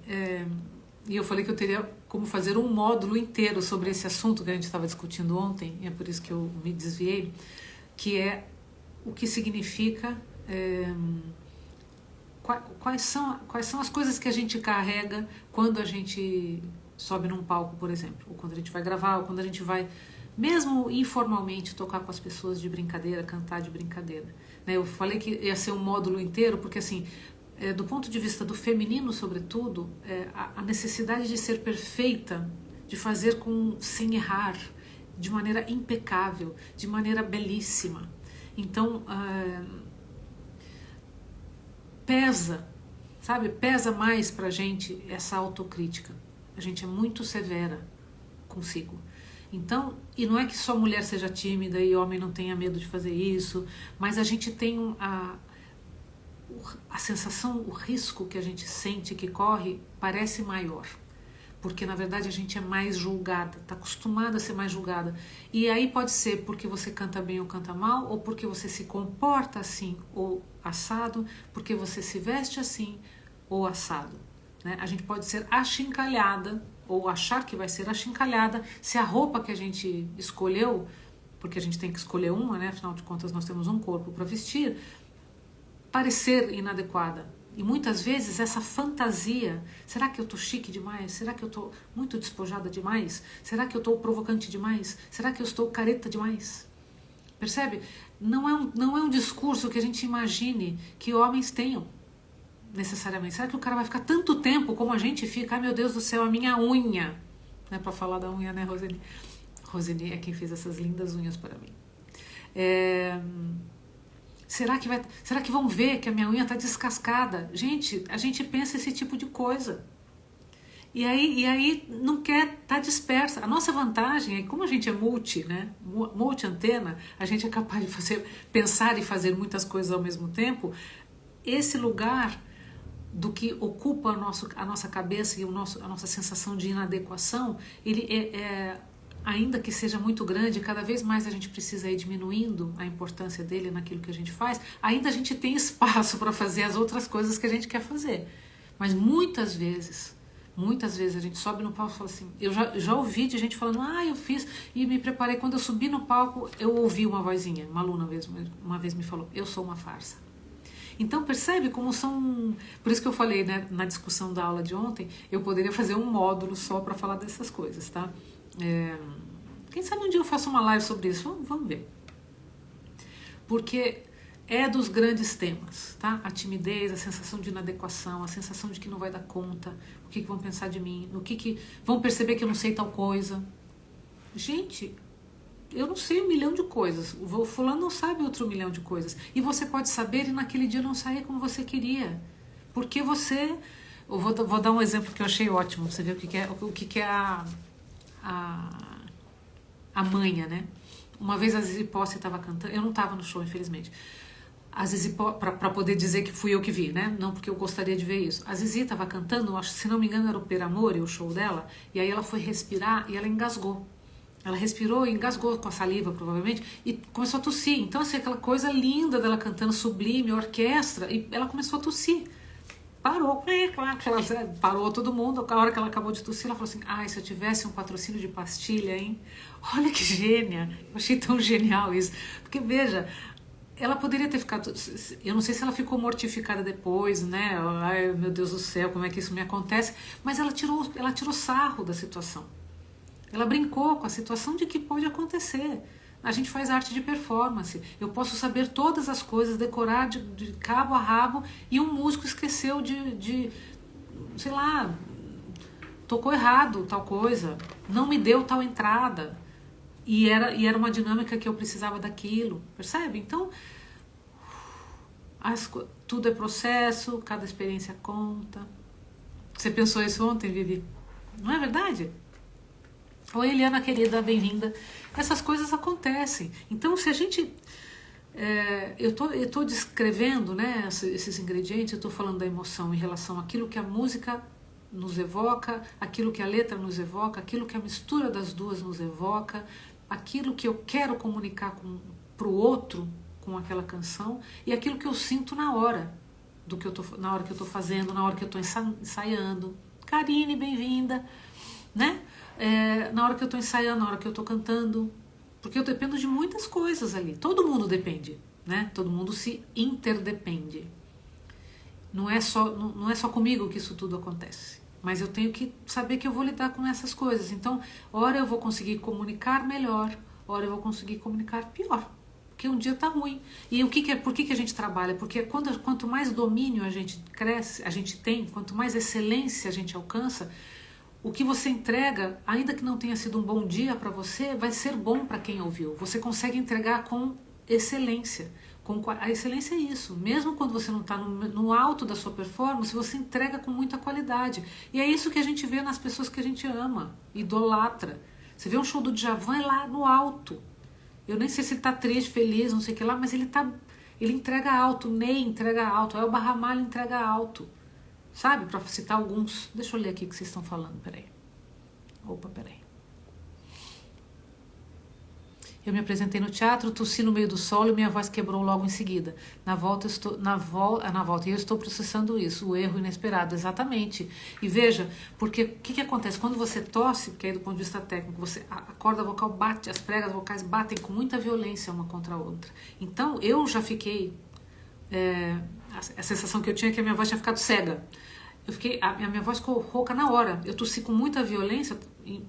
e eu falei que eu teria como fazer um módulo inteiro sobre esse assunto que a gente estava discutindo ontem, e é por isso que eu me desviei, que é o que significa, quais são as coisas que a gente carrega quando a gente sobe num palco, por exemplo, ou quando a gente vai gravar, ou quando a gente vai, mesmo informalmente, tocar com as pessoas de brincadeira, cantar de brincadeira, né? Eu falei que ia ser um módulo inteiro, porque assim... do ponto de vista do feminino, sobretudo, a necessidade de ser perfeita, de fazer sem errar, de maneira impecável, de maneira belíssima. Então, pesa, sabe? Pesa mais pra gente essa autocrítica. A gente é muito severa consigo. Então, e não é que só mulher seja tímida e homem não tenha medo de fazer isso, mas a gente tem a sensação, o risco que a gente sente, que corre, parece maior, porque na verdade a gente é mais julgada, está acostumada a ser mais julgada, e aí pode ser porque você canta bem ou canta mal, ou porque você se comporta assim ou assado, porque você se veste assim ou assado, né? A gente pode ser achincalhada, ou achar que vai ser achincalhada, se a roupa que a gente escolheu, porque a gente tem que escolher uma, né? Afinal de contas nós temos um corpo para vestir, parecer inadequada. E muitas vezes essa fantasia, será que eu tô chique demais? Será que eu tô muito despojada demais? Será que eu tô provocante demais? Será que eu estou careta demais? Percebe? Não é um discurso que a gente imagine que homens tenham, necessariamente. Será que o cara vai ficar tanto tempo como a gente fica? Ai, meu Deus do céu, a minha unha. Não é pra falar da unha, né, Roseni? Roseni é quem fez essas lindas unhas para mim. Será que vão ver que a minha unha está descascada? Gente, a gente pensa esse tipo de coisa. E aí não quer estar dispersa. A nossa vantagem é que como a gente é né? Multi-antena, a gente é capaz de pensar e fazer muitas coisas ao mesmo tempo. Esse lugar do que ocupa a nossa cabeça e a nossa sensação de inadequação, ele ainda que seja muito grande, cada vez mais a gente precisa ir diminuindo a importância dele naquilo que a gente faz, ainda a gente tem espaço para fazer as outras coisas que a gente quer fazer. Mas muitas vezes a gente sobe no palco e fala assim, eu já ouvi de gente falando, eu fiz e me preparei, quando eu subi no palco eu ouvi uma vozinha, uma aluna uma vez me falou, eu sou uma farsa. Então percebe como são, por isso que eu falei, né, na discussão da aula de ontem, eu poderia fazer um módulo só para falar dessas coisas, tá? Quem sabe um dia eu faço uma live sobre isso, vamos ver. Porque é dos grandes temas, tá? A timidez, a sensação de inadequação, a sensação de que não vai dar conta, o que vão pensar de mim, vão perceber que eu não sei tal coisa. Gente, eu não sei 1 milhão de coisas, o fulano não sabe outro 1 milhão de coisas. E você pode saber e naquele dia não sair como você queria. Porque você... Eu vou dar um exemplo que eu achei ótimo, pra você ver o que é a manha, né? Uma vez a Zizi Posse estava cantando, eu não estava no show, infelizmente. A Zizi Posse, para poder dizer que fui eu que vi, né? Não porque eu gostaria de ver isso. A Zizi estava cantando, se não me engano era o Per Amore, o show dela, e aí ela foi respirar e ela engasgou. Ela respirou e engasgou com a saliva, provavelmente, e começou a tossir. Então, assim, aquela coisa linda dela cantando sublime, orquestra, e ela começou a tossir. Parou todo mundo. A hora que ela acabou de tossir, ela falou assim, se eu tivesse um patrocínio de pastilha, hein? Olha que gênia. Eu achei tão genial isso. Porque, veja, ela poderia ter ficado... Eu não sei se ela ficou mortificada depois, né? Ai, meu Deus do céu, como é que isso me acontece? Mas ela tirou sarro da situação. Ela brincou com a situação de que pode acontecer. A gente faz arte de performance. Eu posso saber todas as coisas, decorar de cabo a rabo, e um músico esqueceu sei lá, tocou errado tal coisa, não me deu tal entrada. E era uma dinâmica que eu precisava daquilo, percebe? Então, tudo é processo, cada experiência conta. Você pensou isso ontem, Vivi? Não é verdade? Oi, Eliana querida, bem-vinda. Essas coisas acontecem. Então, se a gente... eu tô descrevendo, né, esses ingredientes, eu estou falando da emoção em relação àquilo que a música nos evoca, aquilo que a letra nos evoca, aquilo que a mistura das duas nos evoca, aquilo que eu quero comunicar para o outro com aquela canção e aquilo que eu sinto na hora, na hora que eu estou fazendo, na hora que eu estou ensaiando. Karine, bem-vinda, né? Na hora que eu estou ensaiando, na hora que eu estou cantando, porque eu dependo de muitas coisas ali. Todo mundo depende, né? Todo mundo se interdepende. Não é só comigo que isso tudo acontece, mas eu tenho que saber que eu vou lidar com essas coisas. Então, ora eu vou conseguir comunicar melhor, ora eu vou conseguir comunicar pior, porque um dia está ruim. E por que a gente trabalha? Porque quanto mais domínio a gente cresce, a gente tem, quanto mais excelência a gente alcança, o que você entrega, ainda que não tenha sido um bom dia para você, vai ser bom para quem ouviu. Você consegue entregar com excelência. A excelência é isso. Mesmo quando você não está no alto da sua performance, você entrega com muita qualidade. E é isso que a gente vê nas pessoas que a gente ama, idolatra. Você vê um show do Djavan lá no alto. Eu nem sei se ele está triste, feliz, não sei o que lá, mas ele entrega alto. O Ney entrega alto. O Elba Ramalho entrega alto. Sabe, para citar alguns. Deixa eu ler aqui o que vocês estão falando, peraí. Peraí. Eu me apresentei no teatro, tossi no meio do solo e minha voz quebrou logo em seguida. Na volta e eu estou processando isso, o erro inesperado, exatamente. E veja, porque o que acontece? Quando você tosse, porque aí do ponto de vista técnico, a corda vocal bate, as pregas vocais batem com muita violência uma contra a outra. Então, eu já fiquei... a sensação que eu tinha é que a minha voz tinha ficado cega. A minha voz ficou rouca na hora. Eu tossi com muita violência,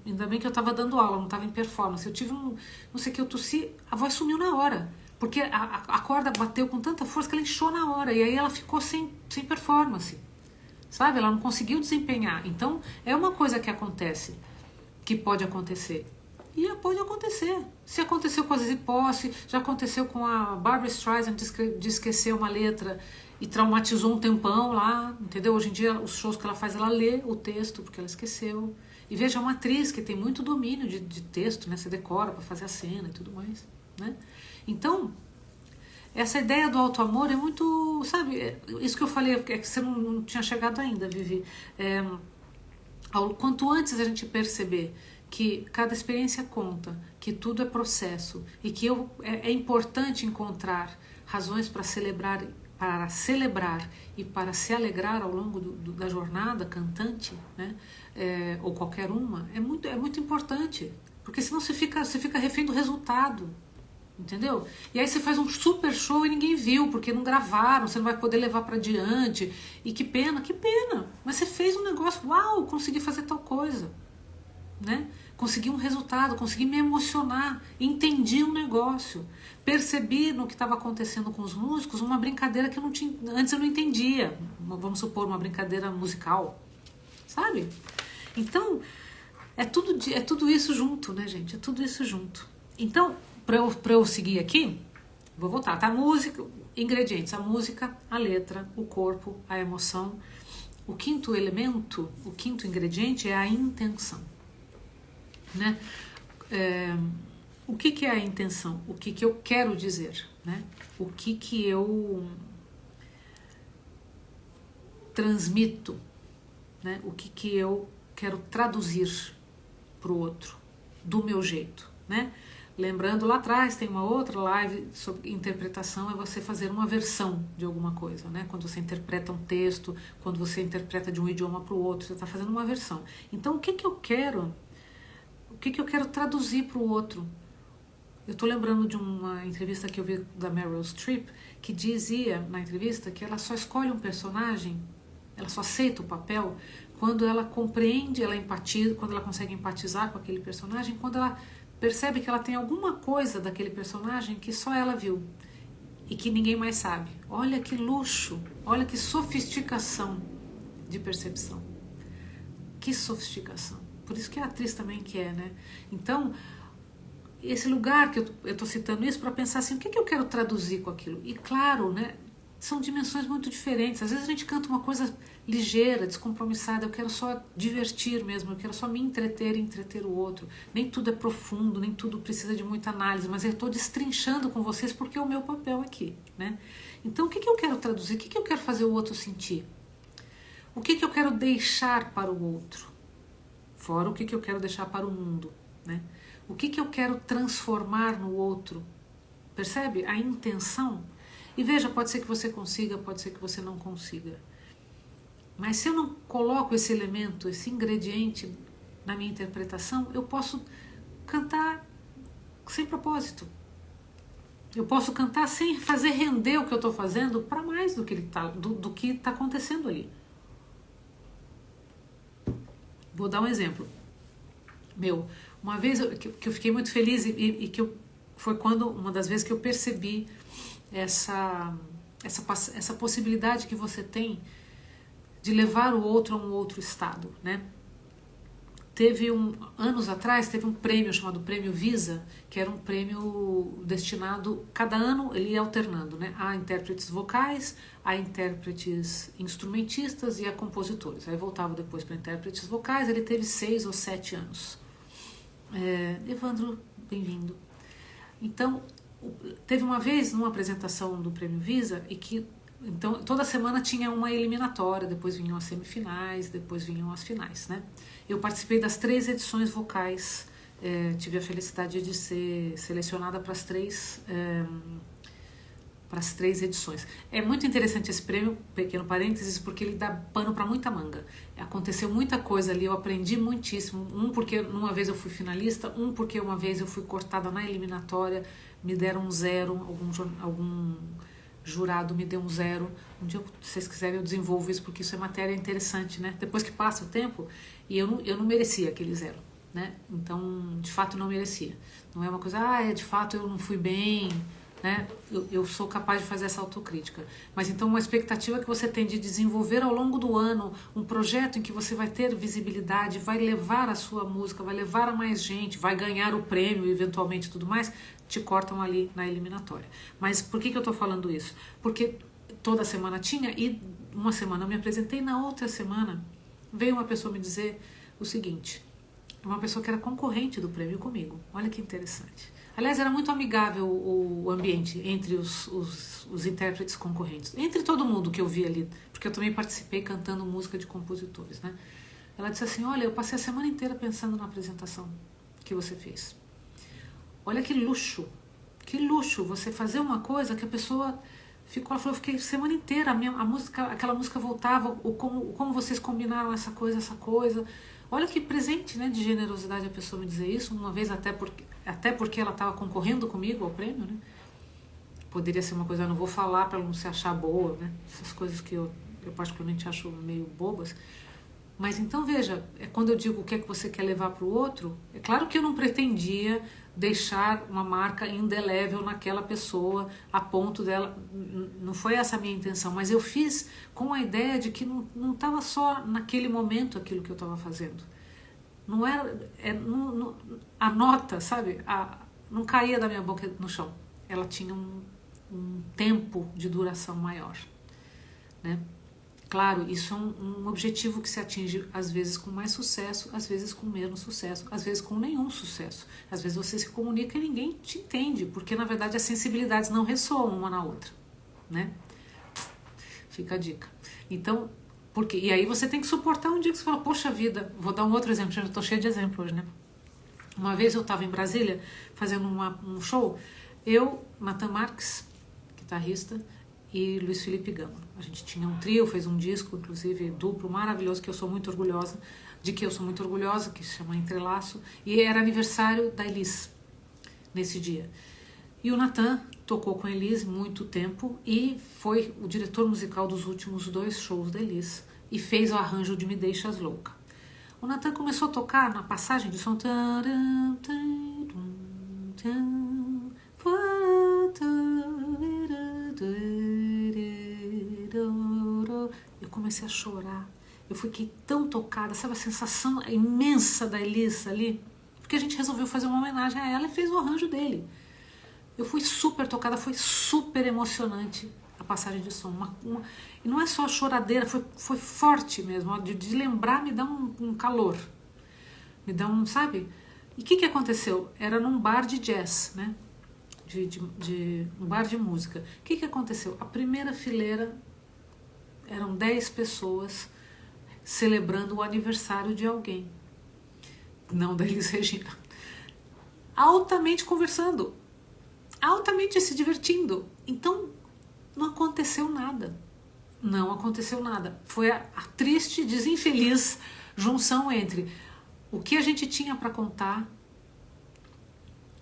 ainda bem que eu estava dando aula, não estava em performance. Eu tive não sei o que, eu tossi, a voz sumiu na hora. Porque a corda bateu com tanta força que ela inchou na hora. E aí ela ficou sem performance. Sabe? Ela não conseguiu desempenhar. Então, é uma coisa que acontece, que pode acontecer. E pode acontecer. Se aconteceu com a Zizi Posse, já aconteceu com a Barbra Streisand de esquecer uma letra e traumatizou um tempão lá, entendeu? Hoje em dia, os shows que ela faz, ela lê o texto porque ela esqueceu. E veja, é uma atriz que tem muito domínio de texto, né? Você decora para fazer a cena e tudo mais, né? Então, essa ideia do auto-amor é muito, sabe, isso que eu falei, é que você não tinha chegado ainda, Vivi. Quanto antes a gente perceber que cada experiência conta, que tudo é processo e que é importante encontrar razões para celebrar e para se alegrar ao longo da jornada cantante, né? Ou qualquer uma, é muito importante, porque senão você fica refém do resultado, entendeu? E aí você faz um super show e ninguém viu, porque não gravaram, você não vai poder levar para diante, e que pena, mas você fez um negócio, uau, consegui fazer tal coisa, né? Consegui um resultado, consegui me emocionar, entendi um negócio, percebi no que estava acontecendo com os músicos uma brincadeira que antes eu não entendia, vamos supor, uma brincadeira musical, sabe? Então, é tudo isso junto, né, gente? É tudo isso junto. Então, para eu seguir aqui, vou voltar, tá? Música, ingredientes, a música, a letra, o corpo, a emoção. O quinto elemento, o quinto ingrediente é a intenção, né? O que é a intenção? O que eu quero dizer, né? O que eu transmito, né? O que eu quero traduzir para o outro, do meu jeito, né? Lembrando, lá atrás tem uma outra live sobre interpretação, é você fazer uma versão de alguma coisa, né? Quando você interpreta um texto, quando você interpreta de um idioma para o outro, você está fazendo uma versão. Então, o que eu quero traduzir para o outro? Eu estou lembrando de uma entrevista que eu vi da Meryl Streep, que dizia na entrevista que ela só escolhe um personagem, ela só aceita o papel quando ela compreende, ela empatiza, quando ela consegue empatizar com aquele personagem, quando ela percebe que ela tem alguma coisa daquele personagem que só ela viu e que ninguém mais sabe. Olha que luxo, olha que sofisticação de percepção. Que sofisticação. Por isso que a atriz também quer, né? Então, esse lugar que eu estou citando isso para pensar assim, o que eu quero traduzir com aquilo? E claro, né? São dimensões muito diferentes. Às vezes a gente canta uma coisa ligeira, descompromissada, eu quero só divertir mesmo, eu quero só me entreter e entreter o outro. Nem tudo é profundo, nem tudo precisa de muita análise, mas eu estou destrinchando com vocês porque é o meu papel aqui, né? Então, o que eu quero traduzir? O que eu quero fazer o outro sentir? O que eu quero deixar para o outro? Fora o que eu quero deixar para o mundo, né? O que eu quero transformar no outro? Percebe? A intenção. E veja, pode ser que você consiga, pode ser que você não consiga. Mas se eu não coloco esse elemento, esse ingrediente na minha interpretação, eu posso cantar sem propósito. Eu posso cantar sem fazer render o que eu estou fazendo para mais do que está acontecendo ali. Vou dar um exemplo. Uma vez que eu fiquei muito feliz e que foi uma das vezes que eu percebi essa possibilidade que você tem de levar o outro a um outro estado, né? Anos atrás, teve um prêmio chamado Prêmio Visa, que era um prêmio destinado, cada ano ele ia alternando, né? A intérpretes vocais, a intérpretes instrumentistas e a compositores. Aí voltava depois para intérpretes vocais, ele teve 6 ou 7 anos. Evandro, bem-vindo. Então, teve uma vez numa apresentação do Prêmio Visa então toda semana tinha uma eliminatória, depois vinham as semifinais, depois vinham as finais, né? Eu participei das 3 edições vocais, tive a felicidade de ser selecionada para as 3 edições. É muito interessante esse prêmio, pequeno parênteses, porque ele dá pano para muita manga. Aconteceu muita coisa ali, eu aprendi muitíssimo. Porque uma vez eu fui finalista, porque uma vez eu fui cortada na eliminatória, me deram um 0, algum jurado me deu um 0. Um dia, se vocês quiserem, eu desenvolvo isso, porque isso é matéria interessante, né? Depois que passa o tempo, e eu não merecia aquele 0, né? Então, de fato, não merecia. Não é uma coisa, de fato eu não fui bem. né? Eu sou capaz de fazer essa autocrítica. Mas então uma expectativa que você tem de desenvolver ao longo do ano um projeto em que você vai ter visibilidade, vai levar a sua música, vai levar a mais gente, vai ganhar o prêmio eventualmente e tudo mais, te cortam ali na eliminatória. Mas por que eu estou falando isso? Porque toda semana tinha, e uma semana eu me apresentei, na outra semana veio uma pessoa me dizer o seguinte, uma pessoa que era concorrente do prêmio comigo, olha que interessante. Aliás, era muito amigável o ambiente entre os intérpretes concorrentes, entre todo mundo que eu vi ali, porque eu também participei cantando música de compositores, né? Ela disse assim, olha, eu passei a semana inteira pensando na apresentação que você fez. Olha que luxo você fazer uma coisa que a pessoa ficou, ela falou, eu fiquei a semana inteira, aquela música voltava, como vocês combinaram essa coisa. Olha que presente, né, de generosidade a pessoa me dizer isso, uma vez até porque ela estava concorrendo comigo ao prêmio, né? Poderia ser uma coisa, eu não vou falar para ela não se achar boa, né? Essas coisas que eu particularmente acho meio bobas. Mas então veja, quando eu digo o que é que você quer levar para o outro, é claro que eu não pretendia deixar uma marca indelével naquela pessoa a ponto dela, não foi essa a minha intenção, mas eu fiz com a ideia de que não estava só naquele momento aquilo que eu estava fazendo. Não era, a nota, sabe, não caía da minha boca no chão, ela tinha um tempo de duração maior, né? Claro, isso é um objetivo que se atinge às vezes com mais sucesso, às vezes com menos sucesso, às vezes com nenhum sucesso. Às vezes você se comunica e ninguém te entende, porque na verdade as sensibilidades não ressoam uma na outra, né? Fica a dica. Então, e aí você tem que suportar um dia que você fala, poxa vida, vou dar um outro exemplo, já estou cheia de exemplos hoje, né? Uma vez eu estava em Brasília fazendo um show, eu, Natan Marques, guitarrista, e Luiz Felipe Gama. A gente tinha um trio, fez um disco, inclusive duplo, maravilhoso, que eu sou muito orgulhosa, que se chama Entrelaço, e era aniversário da Elis nesse dia. E o Natan tocou com a Elis muito tempo e foi o diretor musical dos últimos 2 shows da Elis e fez o arranjo de Me Deixas Louca. O Natan começou a tocar na passagem de som. Eu comecei a chorar. Eu fiquei tão tocada, sabe a sensação imensa da Elis ali? Porque a gente resolveu fazer uma homenagem a ela e fez o arranjo dele. Eu fui super tocada, foi super emocionante a passagem de som. E não é só choradeira, foi forte mesmo. De lembrar me dá um calor. Me dá sabe? E o que aconteceu? Era num bar de jazz, né? Um bar de música. O que aconteceu? A primeira fileira eram 10 pessoas celebrando o aniversário de alguém. Não da Elis Regina. Altamente conversando. Altamente se divertindo. Então, não aconteceu nada. Não aconteceu nada. Foi a triste, desinfeliz junção entre o que a gente tinha para contar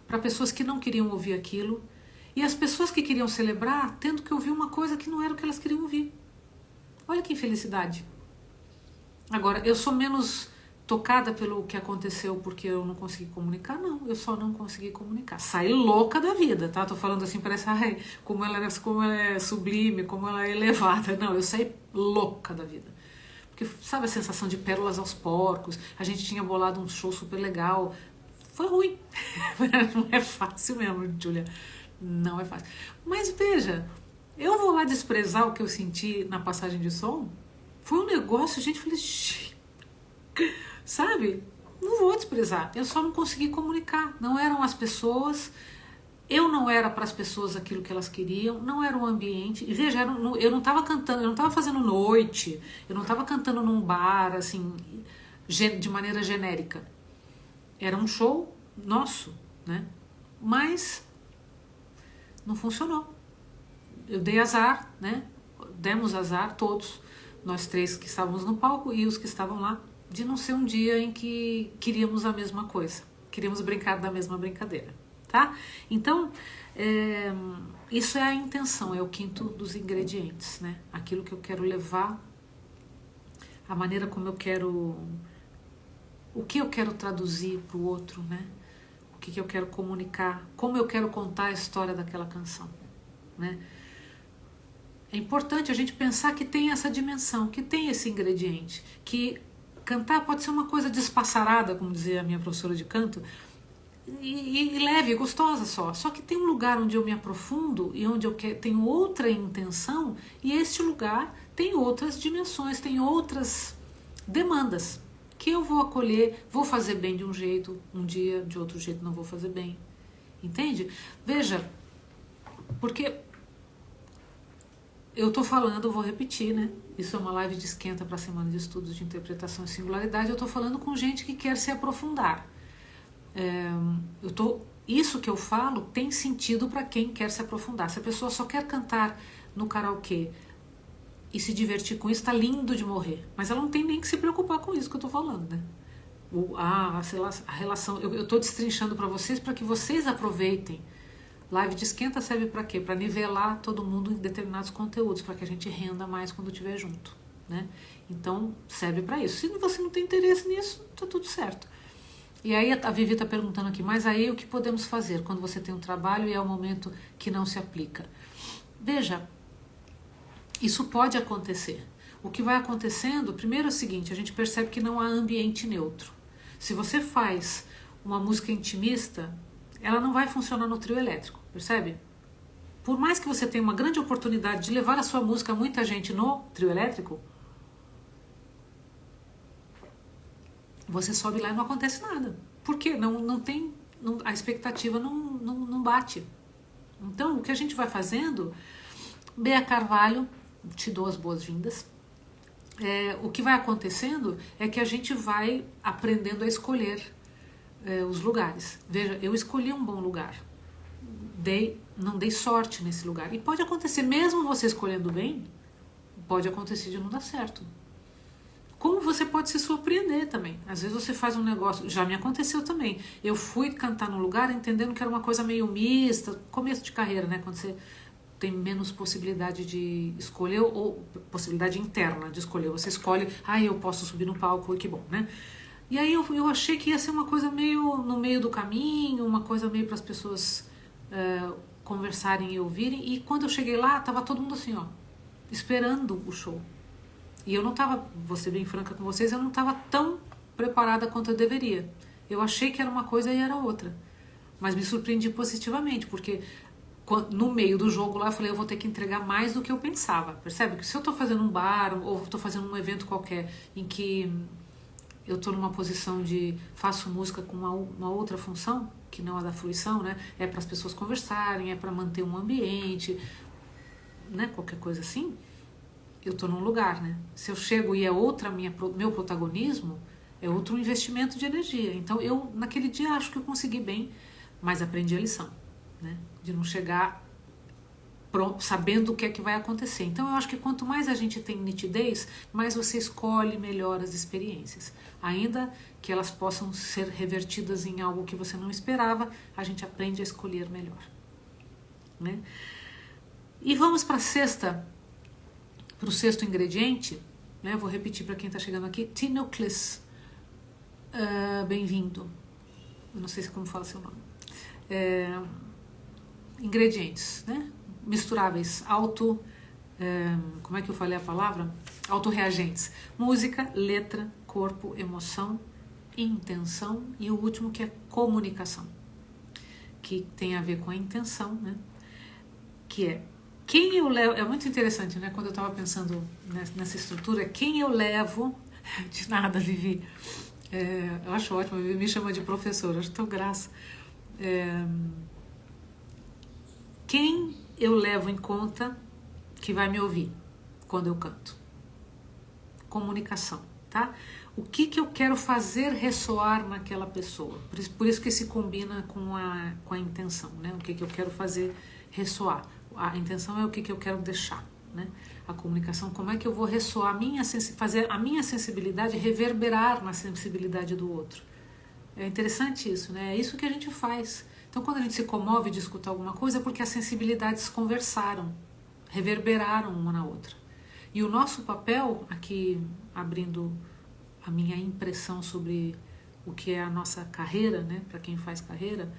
para pessoas que não queriam ouvir aquilo e as pessoas que queriam celebrar tendo que ouvir uma coisa que não era o que elas queriam ouvir. Olha que infelicidade. Agora, eu sou menos tocada pelo que aconteceu porque eu não consegui comunicar? Não, eu só não consegui comunicar. Saí louca da vida, tá? Tô falando assim, parece, ai, como ela é sublime, como ela é elevada. Não, eu saí louca da vida. Porque, sabe a sensação de pérolas aos porcos? A gente tinha bolado um show super legal. Foi ruim. Não é fácil mesmo, Júlia. Não é fácil. Mas veja, eu vou lá desprezar o que eu senti na passagem de som? Foi um negócio, gente, falei, sabe? Não vou desprezar. Eu só não consegui comunicar. Não eram as pessoas, eu não era para as pessoas aquilo que elas queriam, não era o ambiente. E veja, eu não estava cantando, eu não estava fazendo noite, eu não estava cantando num bar, assim, de maneira genérica. Era um show nosso, né? Mas não funcionou. Eu dei azar, né? Demos azar todos, nós 3 que estávamos no palco e os que estavam lá, de não ser um dia em que queríamos a mesma coisa, queríamos brincar da mesma brincadeira, tá? Então, isso é a intenção, é o 5º dos ingredientes, né? Aquilo que eu quero levar, a maneira como eu quero, o que eu quero traduzir para o outro, né? que eu quero comunicar, como eu quero contar a história daquela canção, né? É importante a gente pensar que tem essa dimensão, que tem esse ingrediente, que cantar pode ser uma coisa despassarada, como dizia a minha professora de canto, e leve, gostosa só que tem um lugar onde eu me aprofundo e onde eu tenho outra intenção, e este lugar tem outras dimensões, tem outras demandas que eu vou acolher, vou fazer bem de um jeito, um dia de outro jeito não vou fazer bem, entende? Veja, porque eu tô falando, vou repetir, né? Isso é uma live de esquenta para a semana de estudos de interpretação e singularidade. Eu tô falando com gente que quer se aprofundar. Isso que eu falo tem sentido para quem quer se aprofundar. Se a pessoa só quer cantar no karaokê e se divertir com isso, tá lindo de morrer. Mas ela não tem nem que se preocupar com isso que eu tô falando, né? A relação, eu tô destrinchando para vocês para que vocês aproveitem. Live de esquenta serve para quê? Para nivelar todo mundo em determinados conteúdos, para que a gente renda mais quando estiver junto, né? Então serve para isso. Se você não tem interesse nisso, tá tudo certo. E aí a Vivi está perguntando aqui, mas aí o que podemos fazer quando você tem um trabalho e é o momento que não se aplica? Veja, isso pode acontecer. O que vai acontecendo, primeiro é o seguinte, a gente percebe que não há ambiente neutro. Se você faz uma música intimista, ela não vai funcionar no trio elétrico, percebe? Por mais que você tenha uma grande oportunidade de levar a sua música a muita gente no trio elétrico, você sobe lá e não acontece nada. Por quê? A expectativa não bate. Então, o que a gente vai fazendo, Bea Carvalho, te dou as boas-vindas, o que vai acontecendo é que a gente vai aprendendo a escolher os lugares. Veja, eu escolhi um bom lugar, não dei sorte nesse lugar. E pode acontecer, mesmo você escolhendo bem, pode acontecer de não dar certo. Como você pode se surpreender também. Às vezes você faz um negócio, já me aconteceu também. Eu fui cantar num lugar entendendo que era uma coisa meio mista, começo de carreira, né? Quando você tem menos possibilidade de escolher, ou possibilidade interna de escolher. Você escolhe, eu posso subir no palco, e que bom, né? E aí eu achei que ia ser uma coisa meio no meio do caminho, uma coisa meio para as pessoas conversarem e ouvirem. E quando eu cheguei lá, tava todo mundo assim, ó, esperando o show. E eu não estava, vou ser bem franca com vocês, eu não estava tão preparada quanto eu deveria. Eu achei que era uma coisa e era outra. Mas me surpreendi positivamente, porque no meio do jogo lá eu falei, eu vou ter que entregar mais do que eu pensava. Percebe? Que se eu estou fazendo um bar ou estou fazendo um evento qualquer em que eu estou numa posição de faço música com uma outra função, que não a da fruição, né? É para as pessoas conversarem, é para manter um ambiente, né? Qualquer coisa assim. Eu estou num lugar, né? Se eu chego e é meu protagonismo, é outro investimento de energia. Então eu, naquele dia, acho que eu consegui bem, mas aprendi a lição, né? De não chegar sabendo o que é que vai acontecer. Então eu acho que quanto mais a gente tem nitidez, mais você escolhe melhor as experiências. Ainda que elas possam ser revertidas em algo que você não esperava, a gente aprende a escolher melhor, né? E vamos para o sexto ingrediente, né? Vou repetir para quem está chegando aqui, Tinocles, bem-vindo, eu não sei como fala seu nome. Ingredientes, né? Misturáveis, como é que eu falei a palavra? Autorreagentes, música, letra, corpo, emoção, intenção, e o último que é comunicação, que tem a ver com a intenção, né? Que é quem eu levo. É muito interessante, né? Quando eu estava pensando nessa estrutura, quem eu levo. De nada, Vivi. Eu acho ótimo, a Vivi me chama de professora, acho tão graça. Quem eu levo em conta que vai me ouvir quando eu canto? Comunicação, tá? O que eu quero fazer ressoar naquela pessoa? Por isso que se combina com a intenção, né? O que eu quero fazer ressoar. A intenção é o que eu quero deixar, né? A comunicação, como é que eu vou ressoar, fazer a minha sensibilidade reverberar na sensibilidade do outro. É interessante isso, né? É isso que a gente faz. Então, quando a gente se comove de escutar alguma coisa, é porque as sensibilidades conversaram, reverberaram uma na outra. E o nosso papel, aqui abrindo a minha impressão sobre o que é a nossa carreira, né? Para quem faz carreira,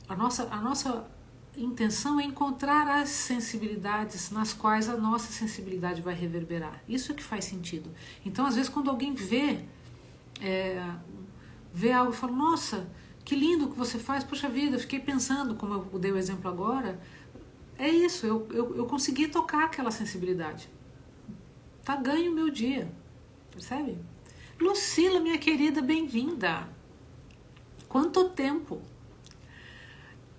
a nossa intenção é encontrar as sensibilidades nas quais a nossa sensibilidade vai reverberar. Isso é que faz sentido. Então, às vezes, quando alguém vê algo e fala, nossa, que lindo que você faz, poxa vida, eu fiquei pensando, como eu dei o exemplo agora, é isso, eu consegui tocar aquela sensibilidade. Tá ganho o meu dia, percebe? Lucila, minha querida, bem-vinda. Quanto tempo!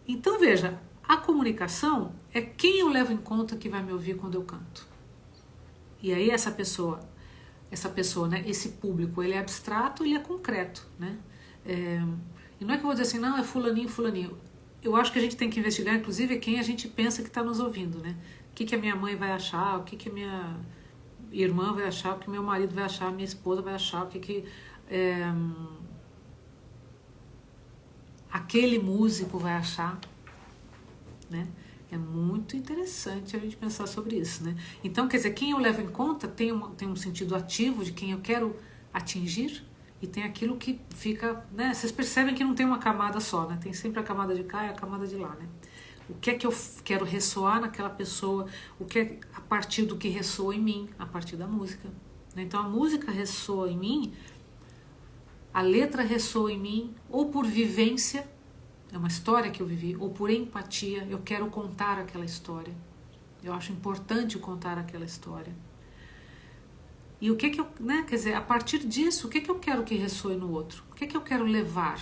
Então, veja, a comunicação é quem eu levo em conta que vai me ouvir quando eu canto. E aí essa pessoa, né, esse público, ele é abstrato, ele é concreto, né? E não é que eu vou dizer assim, não, é fulaninho, fulaninho. Eu acho que a gente tem que investigar, inclusive, quem a gente pensa que está nos ouvindo, né? O que a minha mãe vai achar, o que a minha irmã vai achar, o que meu marido vai achar, a minha esposa vai achar, o que aquele músico vai achar, né? É muito interessante a gente pensar sobre isso, né? Então, quer dizer, quem eu levo em conta tem um sentido ativo de quem eu quero atingir, e tem aquilo que fica, né? Vocês percebem que não tem uma camada só, né? Tem sempre a camada de cá e a camada de lá, né? O que é que eu quero ressoar naquela pessoa, o que é a partir do que ressoa em mim, a partir da música, né? Então a música ressoa em mim, a letra ressoa em mim, ou por vivência, é uma história que eu vivi, ou por empatia, eu quero contar aquela história. Eu acho importante contar aquela história. E o que eu, né, quer dizer, a partir disso, o que eu quero que ressoe no outro? O que eu quero levar?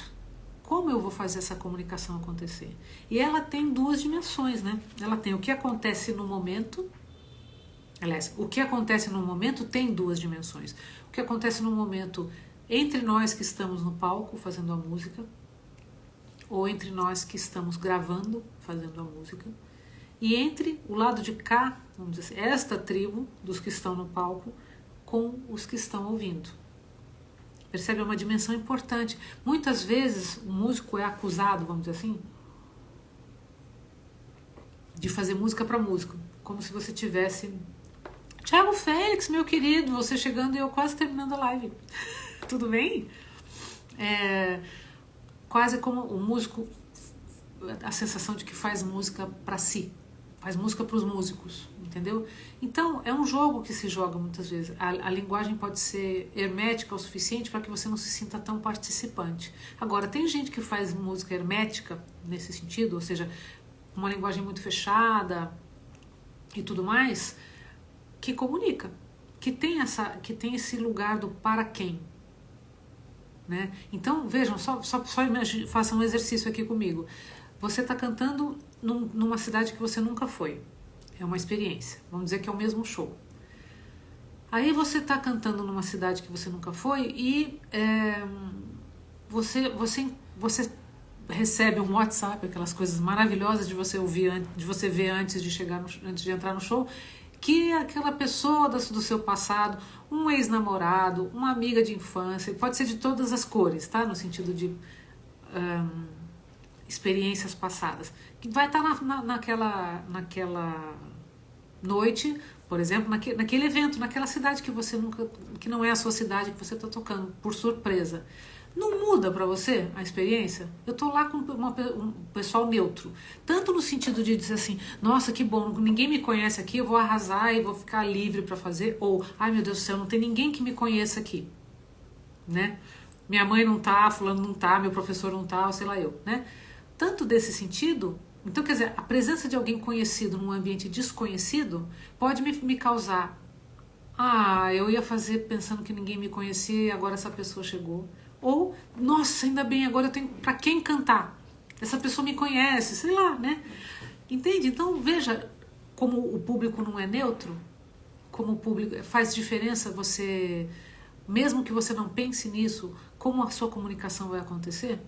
Como eu vou fazer essa comunicação acontecer? E ela tem duas dimensões, né? Ela tem o que acontece no momento. Aliás, o que acontece no momento tem duas dimensões. O que acontece no momento entre nós que estamos no palco fazendo a música, ou entre nós que estamos gravando fazendo a música, e entre o lado de cá, vamos dizer assim, esta tribo dos que estão no palco com os que estão ouvindo. Percebe? É uma dimensão importante. Muitas vezes o músico é acusado, vamos dizer assim, de fazer música para músico, como se você tivesse Thiago Félix, meu querido, você chegando e eu quase terminando a live. Tudo bem? Quase como o músico, a sensação de que faz música para si, faz música para os músicos, entendeu? Então, é um jogo que se joga muitas vezes. A linguagem pode ser hermética o suficiente para que você não se sinta tão participante. Agora, tem gente que faz música hermética nesse sentido, ou seja, uma linguagem muito fechada e tudo mais, que comunica, que tem esse lugar do para quem. Né? Então, vejam, só façam um exercício aqui comigo. Você está cantando numa cidade que você nunca foi. É uma experiência. Vamos dizer que é o mesmo show. Aí você está cantando numa cidade que você nunca foi e você recebe um WhatsApp, aquelas coisas maravilhosas de você ouvir, de você ver antes de entrar no show, que aquela pessoa do seu passado, um ex-namorado, uma amiga de infância, pode ser de todas as cores, tá? No sentido de experiências passadas, que vai estar naquela noite, por exemplo, naquele evento, naquela cidade que não é a sua cidade que você está tocando, por surpresa. Não muda para você a experiência? Eu tô lá com um pessoal neutro. Tanto no sentido de dizer assim, nossa, que bom, ninguém me conhece aqui, eu vou arrasar e vou ficar livre para fazer. Ou, ai meu Deus do céu, não tem ninguém que me conheça aqui. Né? Minha mãe não tá, fulano não tá, meu professor não tá, ou sei lá eu. Né? Tanto desse sentido, então quer dizer, a presença de alguém conhecido num ambiente desconhecido pode me causar, eu ia fazer pensando que ninguém me conhecia e agora essa pessoa chegou. Ou, nossa, ainda bem, agora eu tenho pra quem cantar. Essa pessoa me conhece, sei lá, né? Entende? Então, veja como o público não é neutro, como o público faz diferença você, mesmo que você não pense nisso, como a sua comunicação vai acontecer.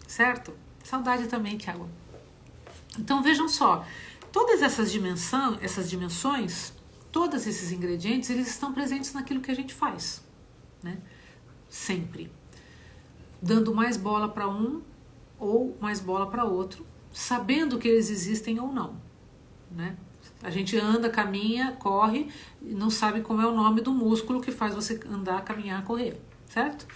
Certo? Saudade também, Thiago. Então, vejam só, todas essas dimensões, todos esses ingredientes, eles estão presentes naquilo que a gente faz, né? Sempre. Dando mais bola para um ou mais bola para outro, sabendo que eles existem ou não, né? A gente anda, caminha, corre e não sabe como é o nome do músculo que faz você andar, caminhar, correr, certo?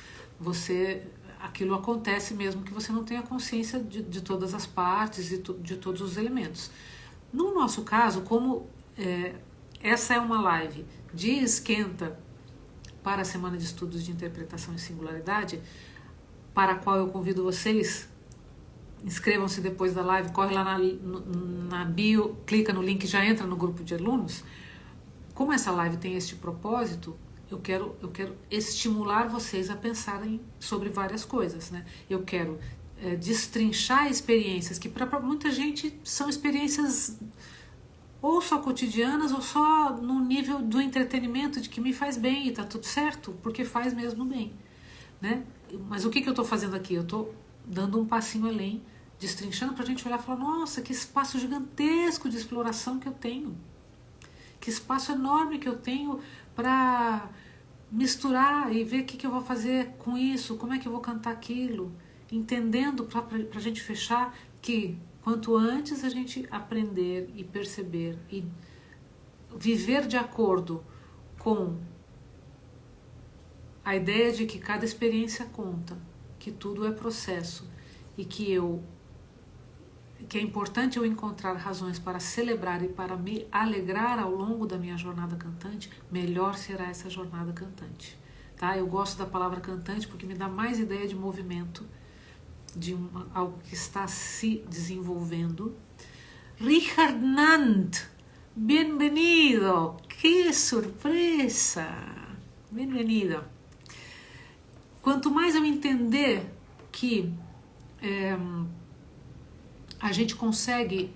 aquilo acontece mesmo que você não tenha consciência de todas as partes e de todos os elementos. No nosso caso, como essa é uma live de esquenta para a Semana de Estudos de Interpretação e Singularidade, para a qual eu convido vocês, inscrevam-se depois da live, corre lá na bio, clica no link e já entra no grupo de alunos. Como essa live tem este propósito, eu quero estimular vocês a pensarem sobre várias coisas, né? Eu quero destrinchar experiências que para muita gente são experiências ou só cotidianas ou só no nível do entretenimento, de que me faz bem e tá tudo certo, porque faz mesmo bem, né? Mas o que eu estou fazendo aqui? Eu estou dando um passinho além, destrinchando para a gente olhar e falar, nossa, que espaço gigantesco de exploração que eu tenho, que espaço enorme que eu tenho para misturar e ver o que eu vou fazer com isso, como é que eu vou cantar aquilo, entendendo para a gente fechar que quanto antes a gente aprender e perceber e viver de acordo com a ideia de que cada experiência conta, que tudo é processo e que é importante eu encontrar razões para celebrar e para me alegrar ao longo da minha jornada cantante, melhor será essa jornada cantante. Tá? Eu gosto da palavra cantante porque me dá mais ideia de movimento, de algo que está se desenvolvendo. Richard Nant, bem-vindo! Que surpresa! Bem-vindo! Quanto mais eu entender que a gente consegue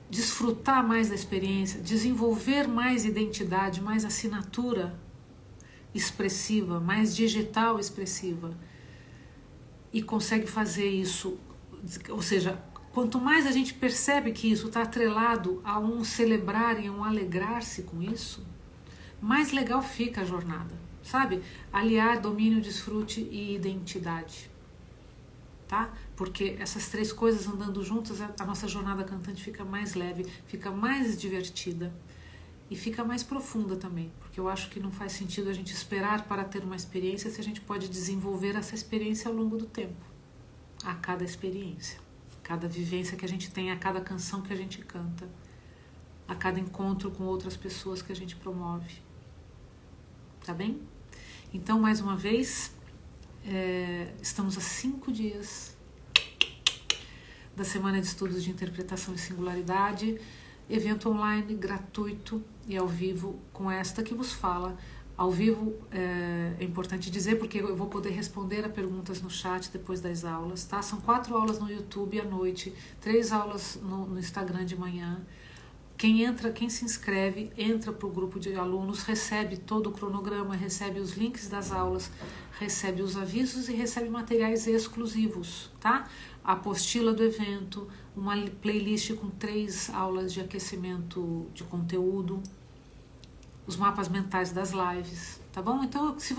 desfrutar mais da experiência, desenvolver mais identidade, mais assinatura expressiva, mais digital expressiva, e consegue fazer isso, ou seja, quanto mais a gente percebe que isso está atrelado a um celebrar e a um alegrar-se com isso, mais legal fica a jornada, sabe? Aliar domínio, desfrute e identidade. Tá? Porque essas três coisas andando juntas, a nossa jornada cantante fica mais leve, fica mais divertida e fica mais profunda também, porque eu acho que não faz sentido a gente esperar para ter uma experiência se a gente pode desenvolver essa experiência ao longo do tempo, a cada experiência, cada vivência que a gente tem, a cada canção que a gente canta, a cada encontro com outras pessoas que a gente promove. Tá bem? Então, mais uma vez, estamos a 5 dias da Semana de Estudos de Interpretação e Singularidade, evento online gratuito e ao vivo com esta que vos fala. Ao vivo é importante dizer porque eu vou poder responder a perguntas no chat depois das aulas, tá? São 4 aulas no YouTube à noite, 3 aulas no Instagram de manhã. Quem se inscreve, entra para o grupo de alunos, recebe todo o cronograma, recebe os links das aulas, recebe os avisos e recebe materiais exclusivos, tá? A apostila do evento, uma playlist com 3 aulas de aquecimento de conteúdo, os mapas mentais das lives, tá bom? Então, se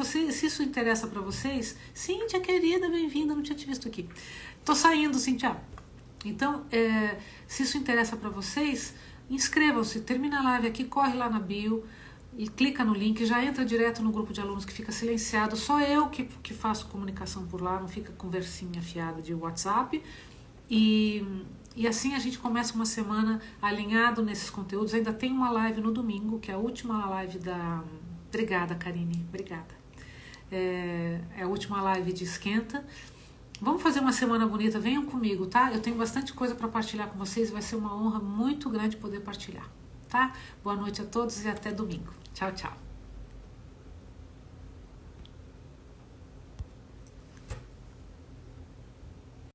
isso interessa para vocês, Cíntia, querida, bem-vinda, não tinha te visto aqui. Tô saindo, Cíntia. Então, se isso interessa para vocês, inscrevam-se, termina a live aqui, corre lá na bio e clica no link, já entra direto no grupo de alunos que fica silenciado, só eu que faço comunicação por lá, não fica conversinha fiada de WhatsApp, e assim a gente começa uma semana alinhado nesses conteúdos. Ainda tem uma live no domingo, que é a última live da... Obrigada, Karine, obrigada. É a última live de esquenta. Vamos fazer uma semana bonita, venham comigo, tá? Eu tenho bastante coisa para partilhar com vocês, vai ser uma honra muito grande poder partilhar, tá? Boa noite a todos e até domingo. Tchau, tchau.